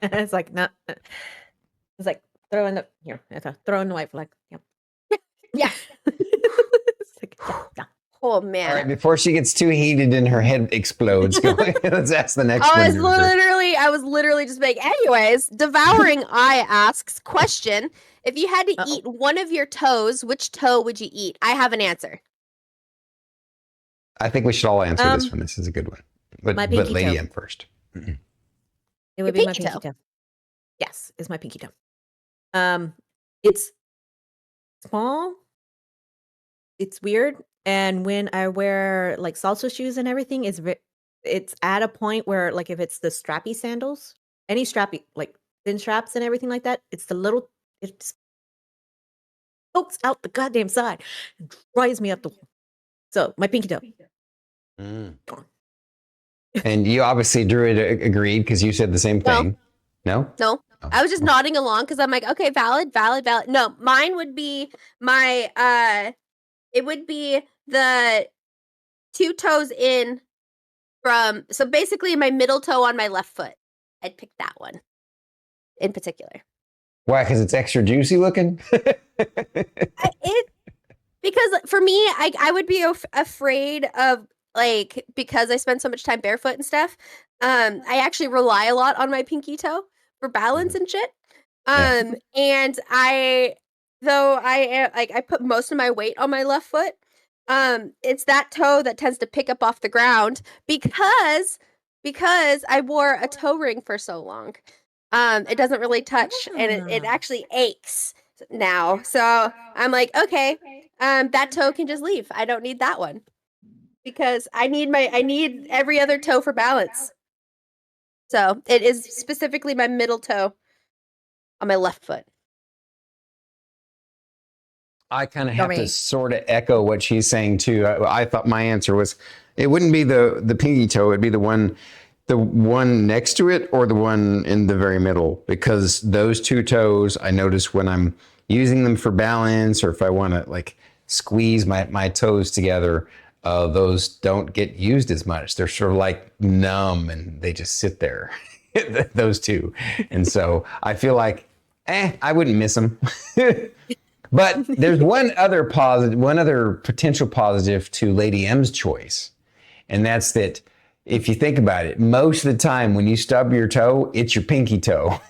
It's like, no. It's like, throw in the white flag. Yep. Yeah. It's like, yeah. Oh man. All right, before she gets too heated and her head explodes, let's ask the next one. I was literally just like, anyways, Devouring Eye asks, question, if you had to eat one of your toes, which toe would you eat? I have an answer. I think we should all answer this one. This is a good one. But Lady M first. It would be my pinky toe. Yes, it's my pinky toe. It's small. It's weird. And when I wear like salsa shoes and everything, it's at a point where like if it's the strappy sandals, any strappy, like thin straps and everything like that, it pokes out the goddamn side and drives me up the wall. So my pinky toe. And you obviously, Druid, agreed because you said the same thing. No? No. Oh. I was just nodding along because I'm like, okay, valid. No, mine would be it would be the two toes in so basically my middle toe on my left foot. I'd pick that one in particular. Why? Because it's extra juicy looking? Because for me, I would be afraid of, like, because I spend so much time barefoot and stuff, I actually rely a lot on my pinky toe for balance and shit. And I put most of my weight on my left foot. It's that toe that tends to pick up off the ground because I wore a toe ring for so long. It doesn't really touch, and it actually aches now. So I'm like, okay, that toe can just leave. I don't need that one because I need every other toe for balance. So it is specifically my middle toe on my left foot. I kind of have to sort of echo what she's saying too. I thought my answer was it wouldn't be the pinky toe; it'd be the one next to it or the one in the very middle, because those two toes I notice when I'm using them for balance, or if I want to like squeeze my toes together, those don't get used as much. They're sort of like numb and they just sit there. Those two, and so I feel like I wouldn't miss them. But there's one other potential positive to Lady M's choice, and that's that if you think about it, most of the time when you stub your toe, it's your pinky toe.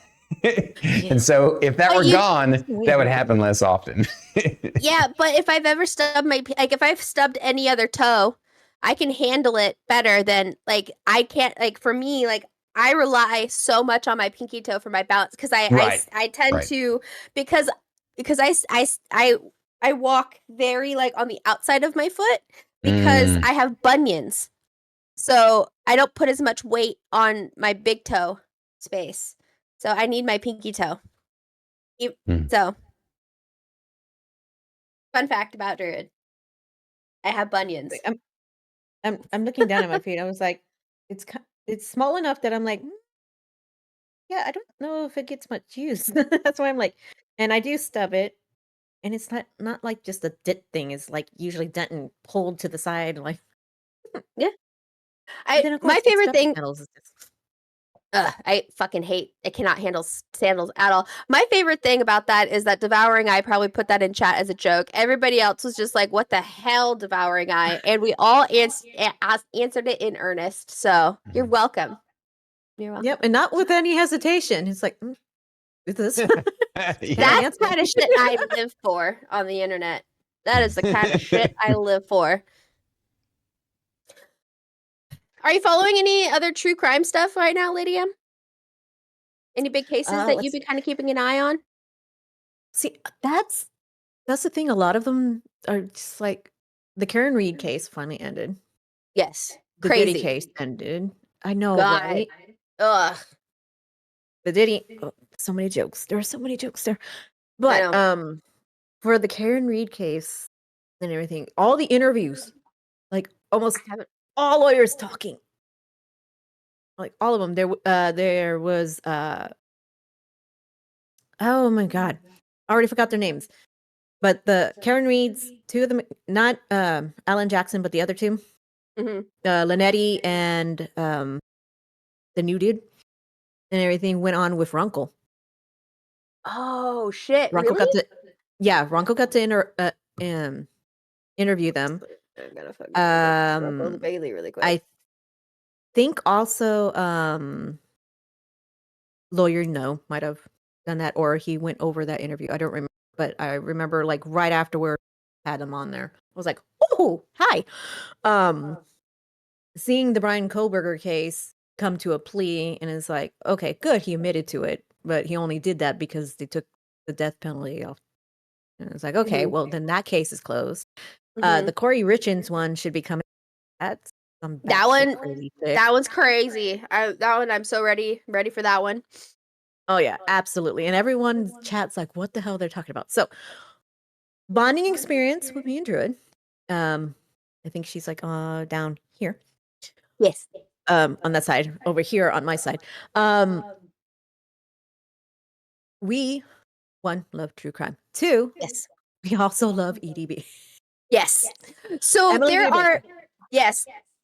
And so if that were gone, that would happen less often. Yeah, but if I've ever stubbed if I've stubbed any other toe, I can handle it better than I can't, for me, I rely so much on my pinky toe for my balance because I tend to because I walk very on the outside of my foot because I have bunions. So I don't put as much weight on my big toe space. So I need my pinky toe. So fun fact about Druid. I have bunions. I'm looking down at my feet. I was like, it's small enough that I'm like, yeah, I don't know if it gets much use. That's why I'm like, and I do stub it, and it's not like just a dent thing. It's like usually dent and pulled to the side, like yeah. My favorite thing. I fucking hate. I cannot handle sandals at all. My favorite thing about that is that Devouring Eye probably put that in chat as a joke. Everybody else was just like, "What the hell, Devouring Eye?" And we all answered it in earnest. So you're welcome. You're welcome. Yep, and not with any hesitation. It's like, with this. That's the kind of shit I live for on the internet. That is the kind of shit I live for. Are you following any other true crime stuff right now, Lady M? Any big cases that you've been kind of keeping an eye on? See, that's the thing. A lot of them are just like the Karen Reed case finally ended. Yes, the crazy. Diddy case ended. I know, God. right? Ugh. The Diddy. Oh, so many jokes. There are so many jokes there. But for the Karen Reed case and everything, all the interviews, like almost all lawyers talking, like all of them. There was oh my god, I already forgot their names. But the Karen Reeds, two of them, not Alan Jackson, but the other two, Linetti and the new dude, and everything went on with Runkle. Oh shit! Runkle really? Runkle got to interview them. Bailey really quick. I think also Lawyer No might have done that, or he went over that interview. I don't remember, but I remember like right afterward had him on there. I was like, oh, hi. Seeing the Brian Kohlberger case come to a plea, and it's like, okay, good, he admitted to it, but he only did that because they took the death penalty off. And it's like, okay, well then that case is closed. The Corey Richins one should be coming. That's that one's crazy. That one I'm so ready for that one. Oh yeah, absolutely. And everyone chat's like, what the hell they're talking about. So bonding experience with me and Druid. I think she's like down here. Yes. On that side, over here on my side. We love true crime. 2, yes, we also love EDB. Yes. So Emily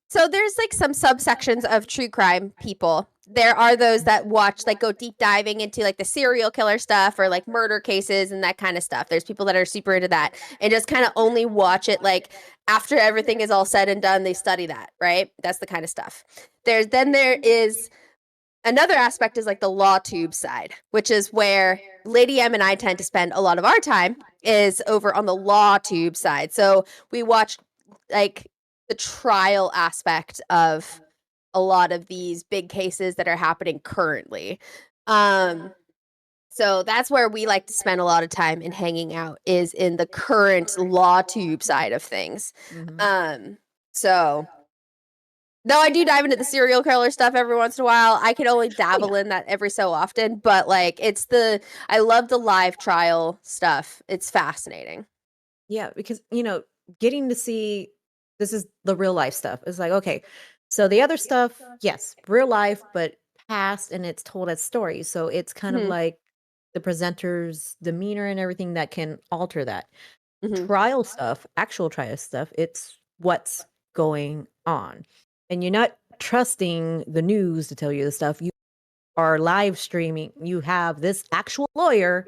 So there's like some subsections of true crime people. There are those that watch, like go deep diving into like the serial killer stuff or like murder cases and that kind of stuff. There's people that are super into that and just kind of only watch it like after everything is all said and done, they study that, right? That's the kind of stuff. There is another aspect is like the law tube side, which is where Lady M and I tend to spend a lot of our time is over on the law tube side. So we watch like the trial aspect of a lot of these big cases that are happening currently. So that's where we like to spend a lot of time in hanging out, is in the current law tube side of things. So though I do dive into the serial killer stuff every once in a while, I can only dabble in that every so often. But like, I love the live trial stuff. It's fascinating. Yeah, because getting to see this is the real life stuff. It's like, okay, so the other stuff, yes, real life, but past, and it's told as stories. So it's kind of like the presenter's demeanor and everything that can alter that. Trial stuff, actual trial stuff, it's what's going on. And you're not trusting the news to tell you the stuff. You are live streaming. You have this actual lawyer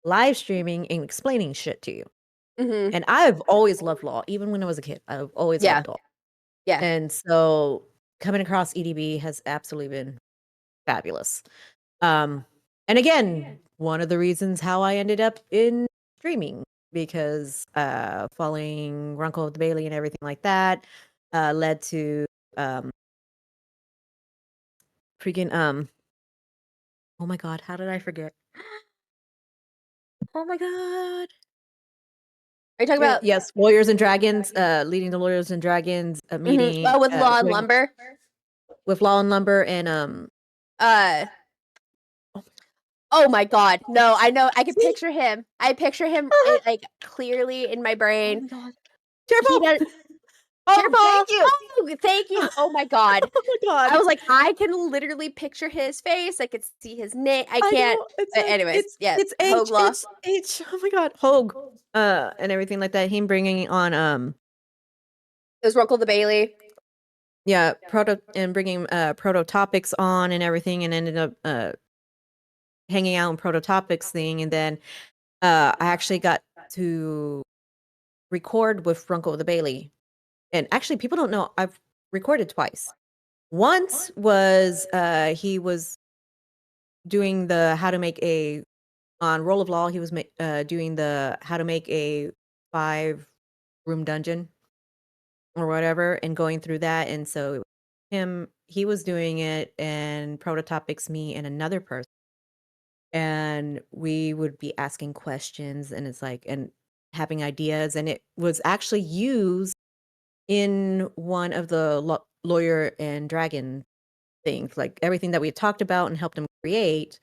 live streaming and explaining shit to you. And I've always loved law, even when I was a kid. I've always loved law. Yeah. And so coming across EDB has absolutely been fabulous. And again, one of the reasons how I ended up in streaming, because following Runkle of the Bailey and everything like that led to oh my god, how did I forget? Oh my god. Are you talking about? Yes, Lawyers and Dragons, leading the Lawyers and Dragons meeting. Oh, with Law and Lumber. With Law and Lumber and Oh my god, no! I know. I can picture him. I picture him like clearly in my brain. Oh my god, Careful! Careful! Thank you. Oh, thank you. Oh my god. Oh my god. I was like, I can literally picture his face. I could see his name. I can't. know, it's like, Anyways, it's Hogue Law. It's H. Oh my god, Hogue, and everything like that. Him bringing on It was Runkle the Bailey. Yeah, bringing Proto Topics on and everything, and ended up hanging out in Proto Topics thing, and then I actually got to record with Runkle the Bailey, and actually people don't know I've recorded twice. Once was he was doing the how to make a on Roll of Law. He was doing the how to make a 5-room dungeon or whatever, and going through that, and so he was doing it, and Prototopics, me and another person, and we would be asking questions, and it's like, and having ideas, and it was actually used in one of the Lawyer and Dragon things, like everything that we had talked about and helped him create.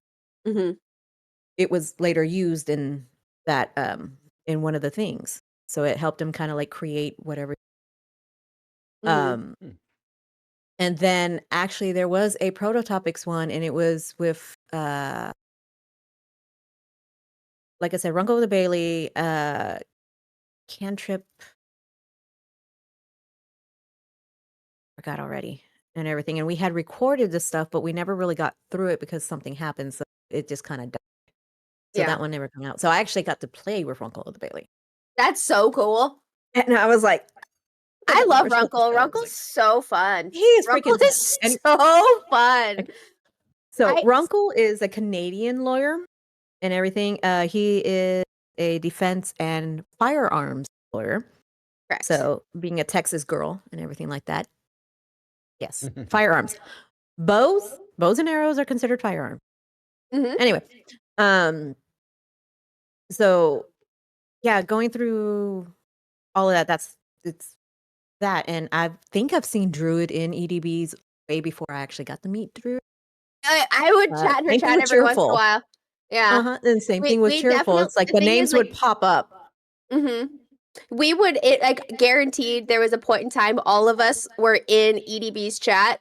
It was later used in that in one of the things, so it helped him kind of like create whatever. And then actually there was a Prototopics one, and it was with like I said, Rungo the Bailey, Cantrip, forgot already, and everything. And we had recorded this stuff, but we never really got through it because something happened, so it just kind of died. So that one never came out. So I actually got to play with Runkle of the Bailey. That's so cool. And I was like, I love Runkle. Runkle's so fun. He is Runkle freaking is so fun. So Runkle is a Canadian lawyer and everything. He is a defense and firearms lawyer. Correct. So being a Texas girl and everything like that. Yes, firearms. Bows and arrows are considered firearms. Anyway, so yeah, going through all of that, it's that. And I think I've seen Druid in EDBs way before I actually got to meet Druid. I would chat in her chat every once in a while. Yeah. And same thing with Cheerful. It's like the names would pop up. We would, like, guaranteed there was a point in time all of us were in EDB's chat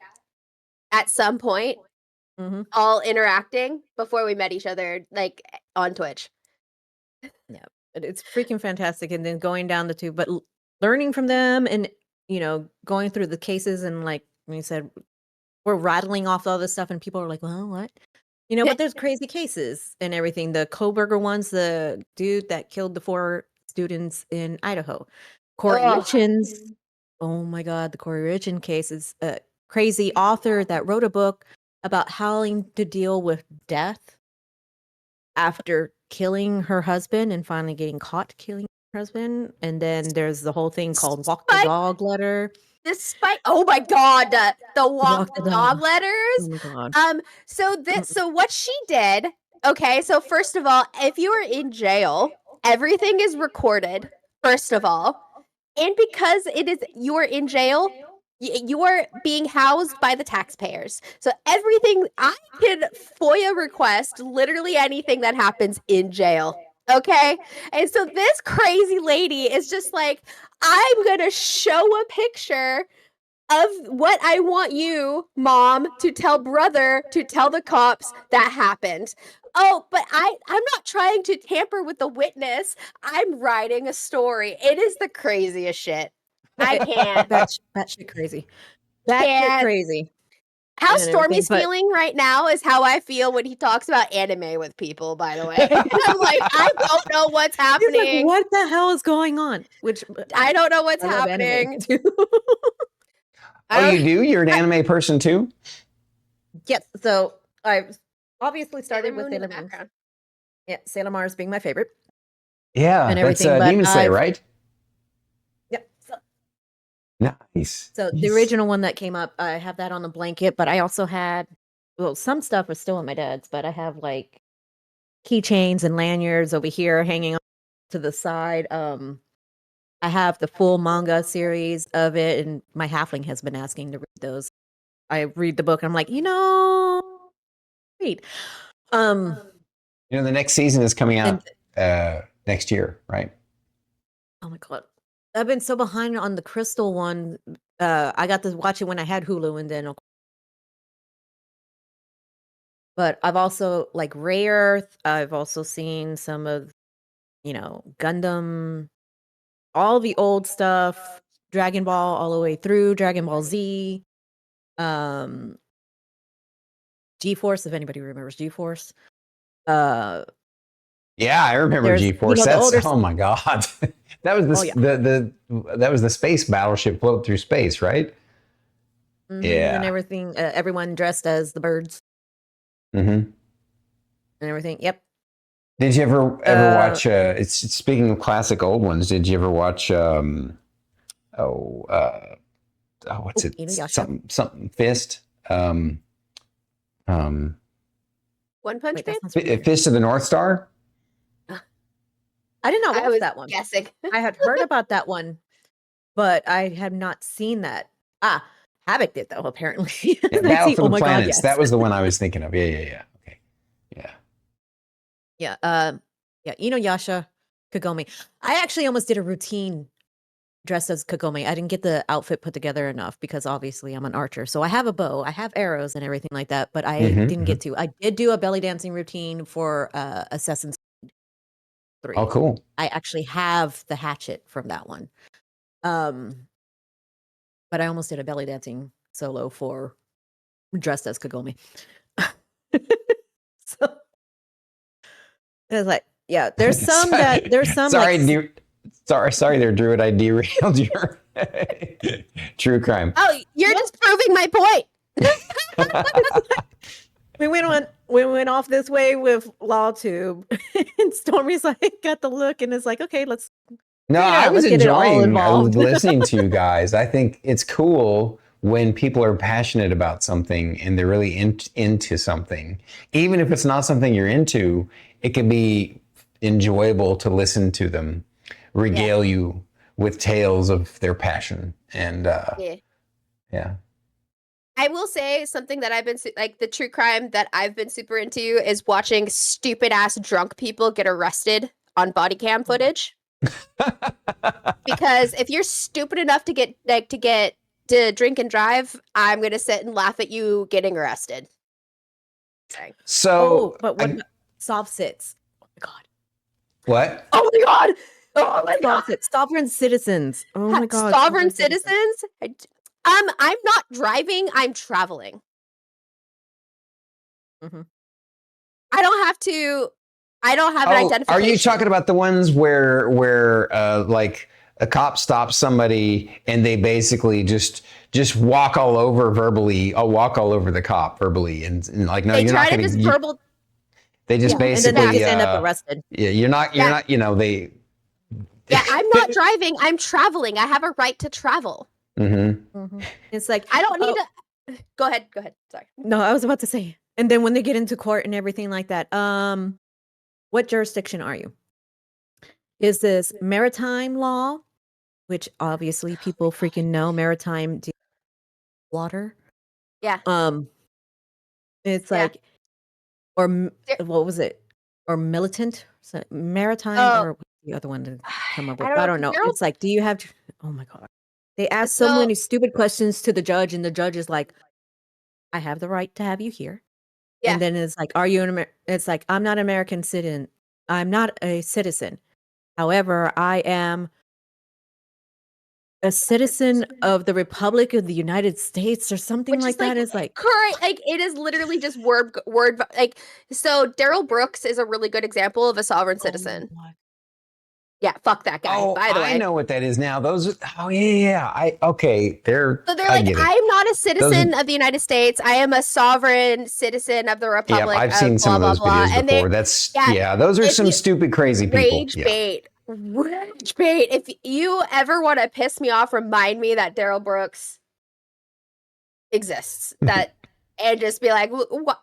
at some point, all interacting before we met each other, like, on Twitch. Yeah, it's freaking fantastic. And then going down the tube, but learning from them and, going through the cases, and like when you said, we're rattling off all this stuff and people are like, well, what? But there's crazy cases and everything. The Koberger ones, the dude that killed the 4 students in Idaho. Corey Richins. Oh my God, the Corey Richin case is a crazy author that wrote a book about having to deal with death after killing her husband and finally getting caught killing her husband. And then there's the whole thing called Walk the Dog letter. Despite, oh my god, the walk the dog letters. Oh my god. So what she did. Okay, so first of all, if you are in jail, everything is recorded. First of all, and because you are in jail, you are being housed by the taxpayers. So everything I can FOIA request literally anything that happens in jail. Okay, and so this crazy lady is just like, I'm gonna show a picture of what I want you, mom, to tell brother, to tell the cops that happened. Oh, but I'm not trying to tamper with the witness. I'm writing a story. It is the craziest shit. I can't. Batshit crazy. Batshit Can't. crazy. How and Stormy's everything, but- feeling right now is how I feel when he talks about anime with people, by the way. I'm like, I don't know what's He's like, happening. what the hell is going on? Which I don't know what's I love anime, happening. too. Oh, you do? You're an anime person too? Yes. So I obviously started with Moon in the Sailor Moon. background. Yeah, Sailor Mars being my favorite. Yeah, And that's everything, but Demon Slayer, I've- right? Yep. Nice. So the original one that came up, I have that on the blanket, but I also had, well, some stuff was still in my dad's, but I have like keychains and lanyards over here hanging on to the side. I have the full manga series of it, and my halfling has been asking to read those. I read the book, and I'm like, read. You know, the next season is coming out next year, right? Oh my god, I've been so behind on the Crystal one. I got to watch it when I had Hulu, and then. But I've also like Ray Earth. I've also seen some of, Gundam, all the old stuff, Dragon Ball all the way through, Dragon Ball Z, G-Force, if anybody remembers G-Force. Yeah, I remember There's, G-Force. the older Oh my god, that was that was the space battleship float through space, right? Yeah, and everything. Everyone dressed as the birds Mm-hmm. and everything. Yep. Did you ever watch? It's speaking of classic old ones. Did you ever watch? What's it? Inuyasha. Something Fist. One Punch Man? Fist of the North Star. I did not I watch was that one. guessing. I had heard about that one, but I had not seen that. Havoc did though, apparently. Yeah, Battle for the Planets. yes. That was the one I was thinking of. Yeah. Okay. Yeah. Yeah. Inuyasha, Kagome. I actually almost did a routine dressed as Kagome. I didn't get the outfit put together enough because obviously I'm an archer. So I have a bow, I have arrows and everything like that, but I didn't get to. I did do a belly dancing routine for Assassin's Creed 3. Oh, cool. I actually have the hatchet from that one. But I almost did a belly dancing solo for dressed as Kagome. So it was like, yeah, there's some Sorry, sorry there, Druid. I derailed your true crime. Oh, you're just proving my point. we went off this way with LawTube, and Stormy's like got the look and is like, okay, let's. No, Yeah, I was let's get it all enjoying involved. listening to you guys. I think it's cool when people are passionate about something and they're really into something. Even if it's not something you're into, it can be enjoyable to listen to them regale you with tales of their passion. And yeah. I will say something that I've been like the true crime that I've been super into is watching stupid ass drunk people get arrested on body cam footage. Because if you're stupid enough to get to drink and drive, I'm gonna sit and laugh at you getting arrested. Sorry. So, but what about soft sits? Oh my god. What? Oh my god. Oh my god. Soft sits. Sovereign citizens. Oh my god. Sovereign citizens? I'm not driving, I'm traveling. Mm-hmm. I don't have an identification. Are you talking about the ones where like a cop stops somebody and they basically just walk all over verbally, walk all over the cop verbally and like, no, you're not going to verbal. They just basically and then they end up arrested. Yeah, you're not, they. Yeah, I'm not driving. I'm traveling. I have a right to travel. It's like, I don't need to. Go ahead. Sorry. No, I was about to say. And then when they get into court and everything like that, what jurisdiction are you? Is this maritime law, which obviously people freaking know maritime water? Yeah. It's Yeah. like, what was it? Or militant? So maritime or what's the other one to come up with? I don't know. It's like, do you have to, oh my God. They ask so many stupid questions to the judge, and the judge is like, I have the right to have you here. Yeah. And then it's like, are you an it's like, I'm not an American citizen. I'm not a citizen. However, I am a citizen of the Republic of the United States or something like that. Is like correct. Like it is literally just word. Like so, Daryl Brooks is a really good example of a sovereign citizen. Yeah, fuck that guy. Oh, by the way, I know what that is now. Those. Okay. They're like, I'm not a citizen of the United States. I am a sovereign citizen of the Republic. Yeah, I've seen some of those videos before. Those are some stupid, crazy people. Rage bait. If you ever want to piss me off, remind me that Daryl Brooks exists. And just be like, what?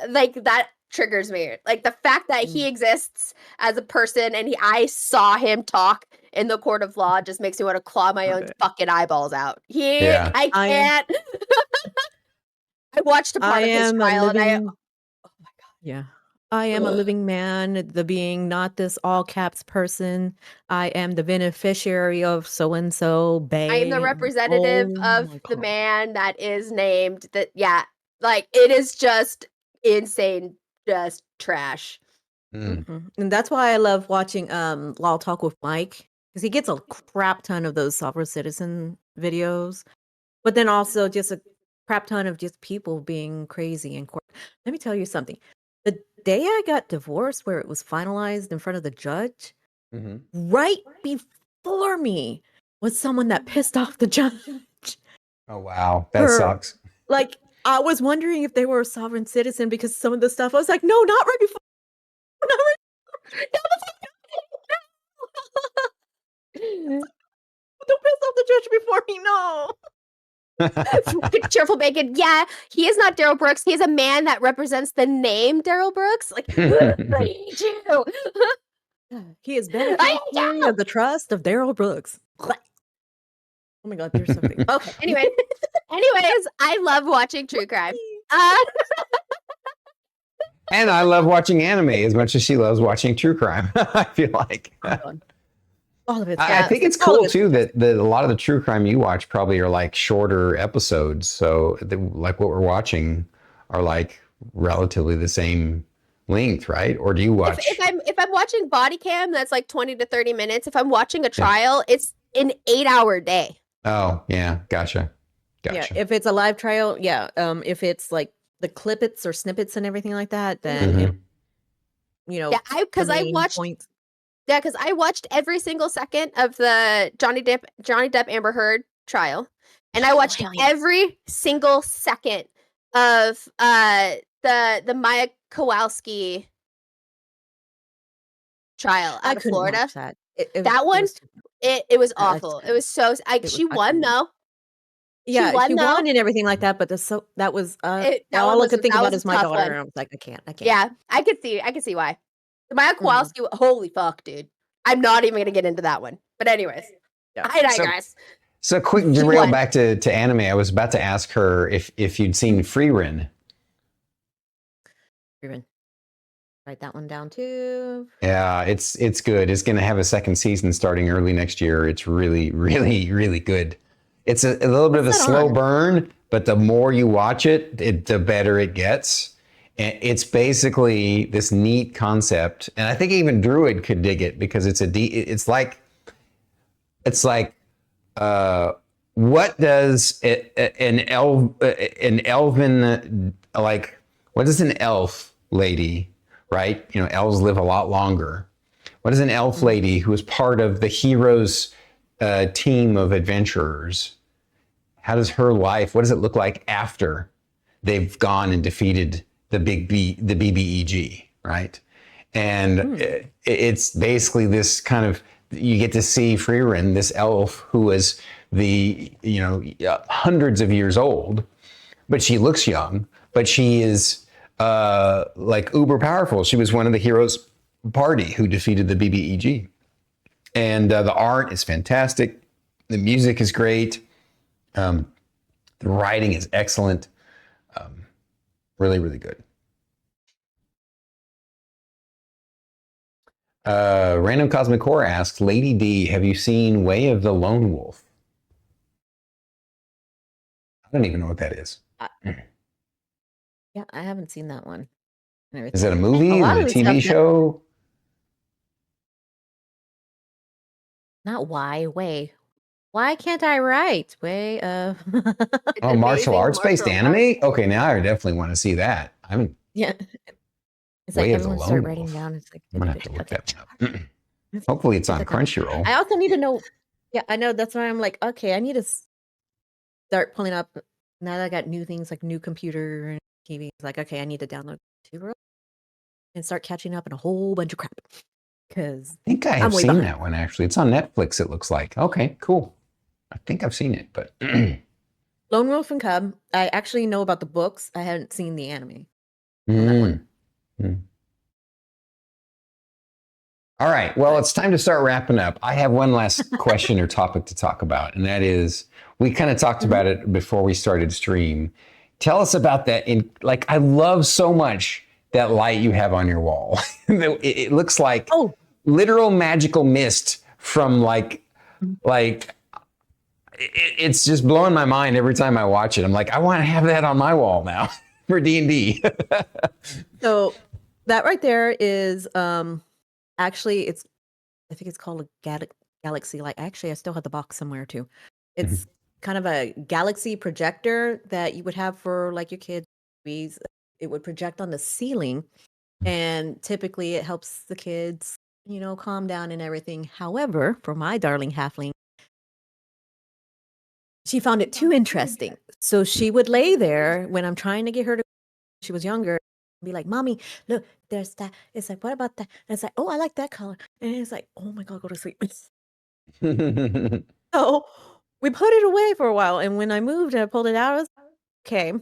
Like that triggers me. Like the fact that he exists as a person and I saw him talk in the court of law just makes me want to claw my own fucking eyeballs out. I can't. I watched a part of his trial and oh my God. Yeah. I am a living man, the being, not this all caps person. I am the beneficiary of so-and-so bang. I am the representative of the man that is named that. Yeah. Like it is just insane, just trash. And that's why I love watching Law Talk with Mike, because he gets a crap ton of those sovereign citizen videos, but then also just a crap ton of just people being crazy in court. Let me tell you something. The day I got divorced, where it was finalized in front of the judge, right before me was someone that pissed off the judge. Oh wow, that sucks. Like, I was wondering if they were a sovereign citizen because some of the stuff, I was like, no, not right before. Not right before. Don't piss off the judge before me, no. Cheerful bacon. Yeah, he is not Daryl Brooks. He is a man that represents the name Daryl Brooks. Like, I hate you. He is beneficiary of the trust of Daryl Brooks. Oh my God, there's something. Okay. Anyways, I love watching true crime. And I love watching anime as much as she loves watching true crime. I feel like. All of it. I think it's cool too that a lot of the true crime you watch probably are like shorter episodes. So like what we're watching are like relatively the same length, right? Or do you watch? If I'm watching body cam, that's like 20 to 30 minutes. If I'm watching a trial, it's an 8-hour day. Oh yeah, gotcha. Yeah, if it's a live trial, yeah. If it's like the clippets or snippets and everything like that, then because I watched. Yeah, because I watched every single second of the Johnny Depp Amber Heard trial, and I watched every single second of the Maya Kowalski trial out of Florida. Watch that. It was awful. It was so she won though. Yeah, she won and everything like that, but that was all I could think about is my daughter, and I was like, I can't. Yeah, I could see why. The Maya Kowalski, holy fuck, dude. I'm not even gonna get into that one. But anyways, I digress. So quick derail back to anime. I was about to ask her if you'd seen Frieren. Frieren. Write that one down too. Yeah, it's good. It's gonna have a second season starting early next year. It's really, really, really good. It's a little bit of a slow burn, but the more you watch it, the better it gets. And it's basically this neat concept, and I think even Druid could dig it because it's like what does an elven, like what does an elf lady, right? You know, elves live a lot longer. What does an elf lady who is part of the heroes team of adventurers? How does her life? What does it look like after they've gone and defeated the BBEG, right? And it's basically this kind of you get to see Frieren, this elf who is hundreds of years old, but she looks young, but she is like uber powerful. She was one of the heroes party who defeated the BBEG. And the art is fantastic. The music is great. The writing is excellent. Really, really good. Random Cosmic Core asks, Lady D, have you seen Way of the Lone Wolf? I don't even know what that is. Yeah, I haven't seen that one. Is it a movie? Is it a TV show? Not way. Why can't I write? Way of oh, martial arts-based anime? Okay, now I definitely want to see that. Yeah. It's like everyone start writing down. It's like I'm gonna have to look that up. Hopefully it's on Crunchyroll. I also need to know. Yeah, I know. That's why I'm like, okay, I need to start pulling up. Now that I got new things like new computer and TV, it's like, okay, I need to download YouTube and start catching up on a whole bunch of crap. Because I think I have seen that one actually. It's on Netflix, it looks like. Okay, cool. I think I've seen it, but Lone Wolf and Cub. I actually know about the books. I haven't seen the anime. All right. Well, it's time to start wrapping up. I have one last question or topic to talk about, and that is, we kind of talked about it before we started stream. Tell us about that. I love so much that light you have on your wall. It looks like literal magical mist from it's just blowing my mind every time I watch it. I'm like, I want to have that on my wall now for D&D. So that right there is actually I think it's called a galaxy light. Actually, I still have the box somewhere too. It's kind of a galaxy projector that you would have for like your kids' movies. It would project on the ceiling, and typically it helps the kids, calm down and everything. However, for my darling halfling, she found it too interesting. So she would lay there when I'm trying to get her to, she was younger, be like, Mommy, look, there's that. It's like, what about that? And it's like, oh, I like that color. And it's like, oh my God, go to sleep. So we put it away for a while. And when I moved and I pulled it out, I was okay.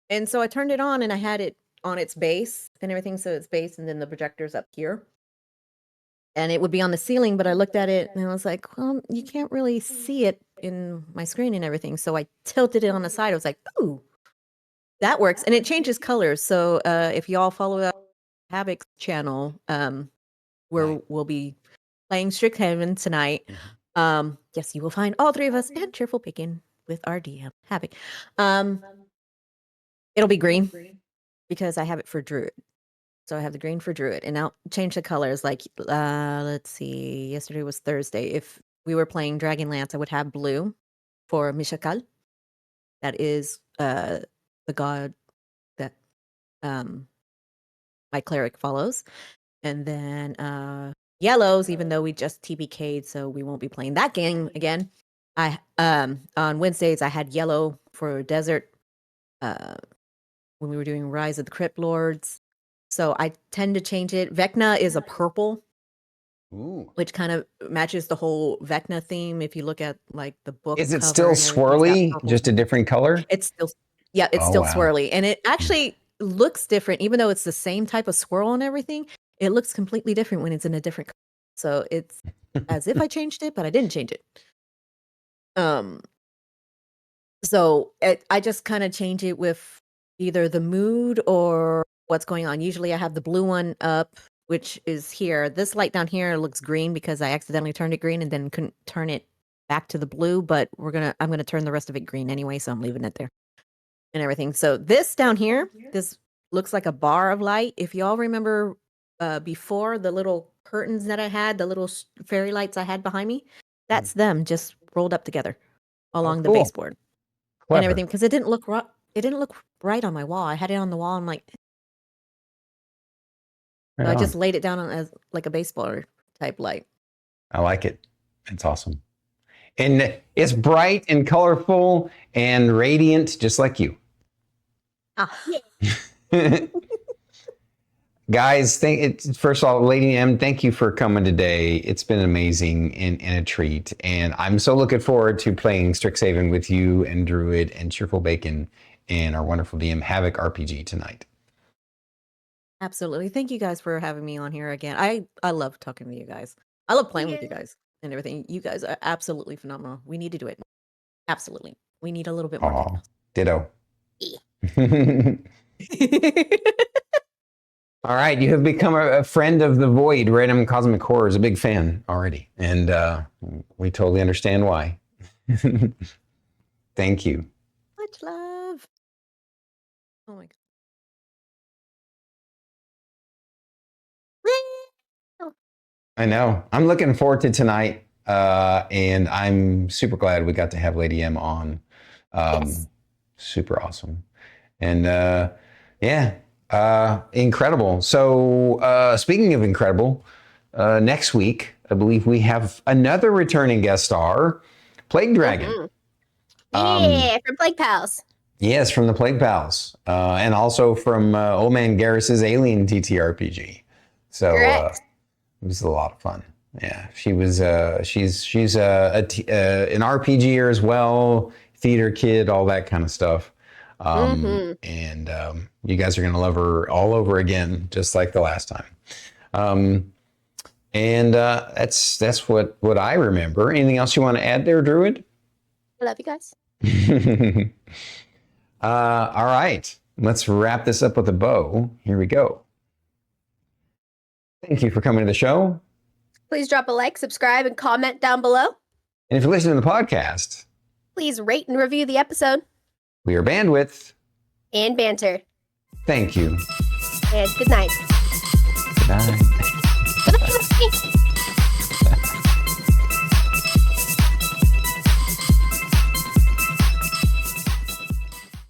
And so I turned it on and I had it on its base and everything. So it's base and then the projector's up here. And it would be on the ceiling, but I looked at it and I was like, well, you can't really see it in my screen and everything. So I tilted it on the side. I was like, ooh, that works. And it changes colors. So if you all follow Havoc's channel, where we'll be playing Strict Heaven tonight, yes, you will find all three of us and Cheerful Pickin' with our DM, Havoc. It'll be green because I have it for Druid. So I have the green for Druid, and I'll change the colors. Like, let's see, yesterday was Thursday. If we were playing Dragonlance, I would have blue for Mishakal. That is the god that my cleric follows. And then yellows, even though we just TBK'd, so we won't be playing that game again. I on Wednesdays, I had yellow for Desert when we were doing Rise of the Crypt Lords. So I tend to change it. Vecna is a purple, which kind of matches the whole Vecna theme. If you look at like the book, is it still swirly? Just a different color? It's still, yeah, it's still swirly, and it actually looks different, even though it's the same type of swirl and everything. It looks completely different when it's in a different color. So it's as if I changed it, but I didn't change it. So I just kind of change it with either the mood or what's going on. Usually I have the blue one up, which is here. This light down here looks green because I accidentally turned it green and then couldn't turn it back to the blue, but I'm gonna turn the rest of it green anyway, so I'm leaving it there and everything. So this down here, this looks like a bar of light. If y'all remember before, the little curtains that I had, the little fairy lights I had behind me, that's them just rolled up together along the baseboard and everything, because it didn't look right on my wall. I had it on the wall. I'm like, so I just laid it down as like a baseball type light. I like it. It's awesome. And it's bright and colorful and radiant, just like you. Guys, first of all, Lady M, thank you for coming today. It's been amazing and a treat. And I'm so looking forward to playing Strixhaven with you and Druid and Cheerful Bacon and our wonderful DM Havoc RPG tonight. Absolutely. Thank you guys for having me on here again. I love talking to you guys. I love playing with you guys and everything. You guys are absolutely phenomenal. We need to do it. Absolutely. We need a little bit more. Aw, ditto. All right, you have become a friend of the Void. Random Cosmic Horror is a big fan already, and we totally understand why. Thank you. Much love. Oh my God. I know. I'm looking forward to tonight, and I'm super glad we got to have Lady M on. Yes. Super awesome, and yeah. Incredible. So, speaking of incredible, next week, I believe we have another returning guest star, Plague Dragon. Yeah, from Plague Pals. Yes, from the Plague Pals, and also from Old Man Garrus's Alien TTRPG. So, it was a lot of fun. Yeah, she was. She's an RPGer as well, theater kid, all that kind of stuff. And you guys are going to love her all over again, just like the last time. And that's what I remember. Anything else you want to add there, Druid? I love you guys. All right, let's wrap this up with a bow. Here we go. Thank you for coming to the show. Please drop a like, subscribe, and comment down below. And if you're listening to the podcast, please rate and review the episode. We are Bandwidth and Banter. Thank you. And good night. Good night.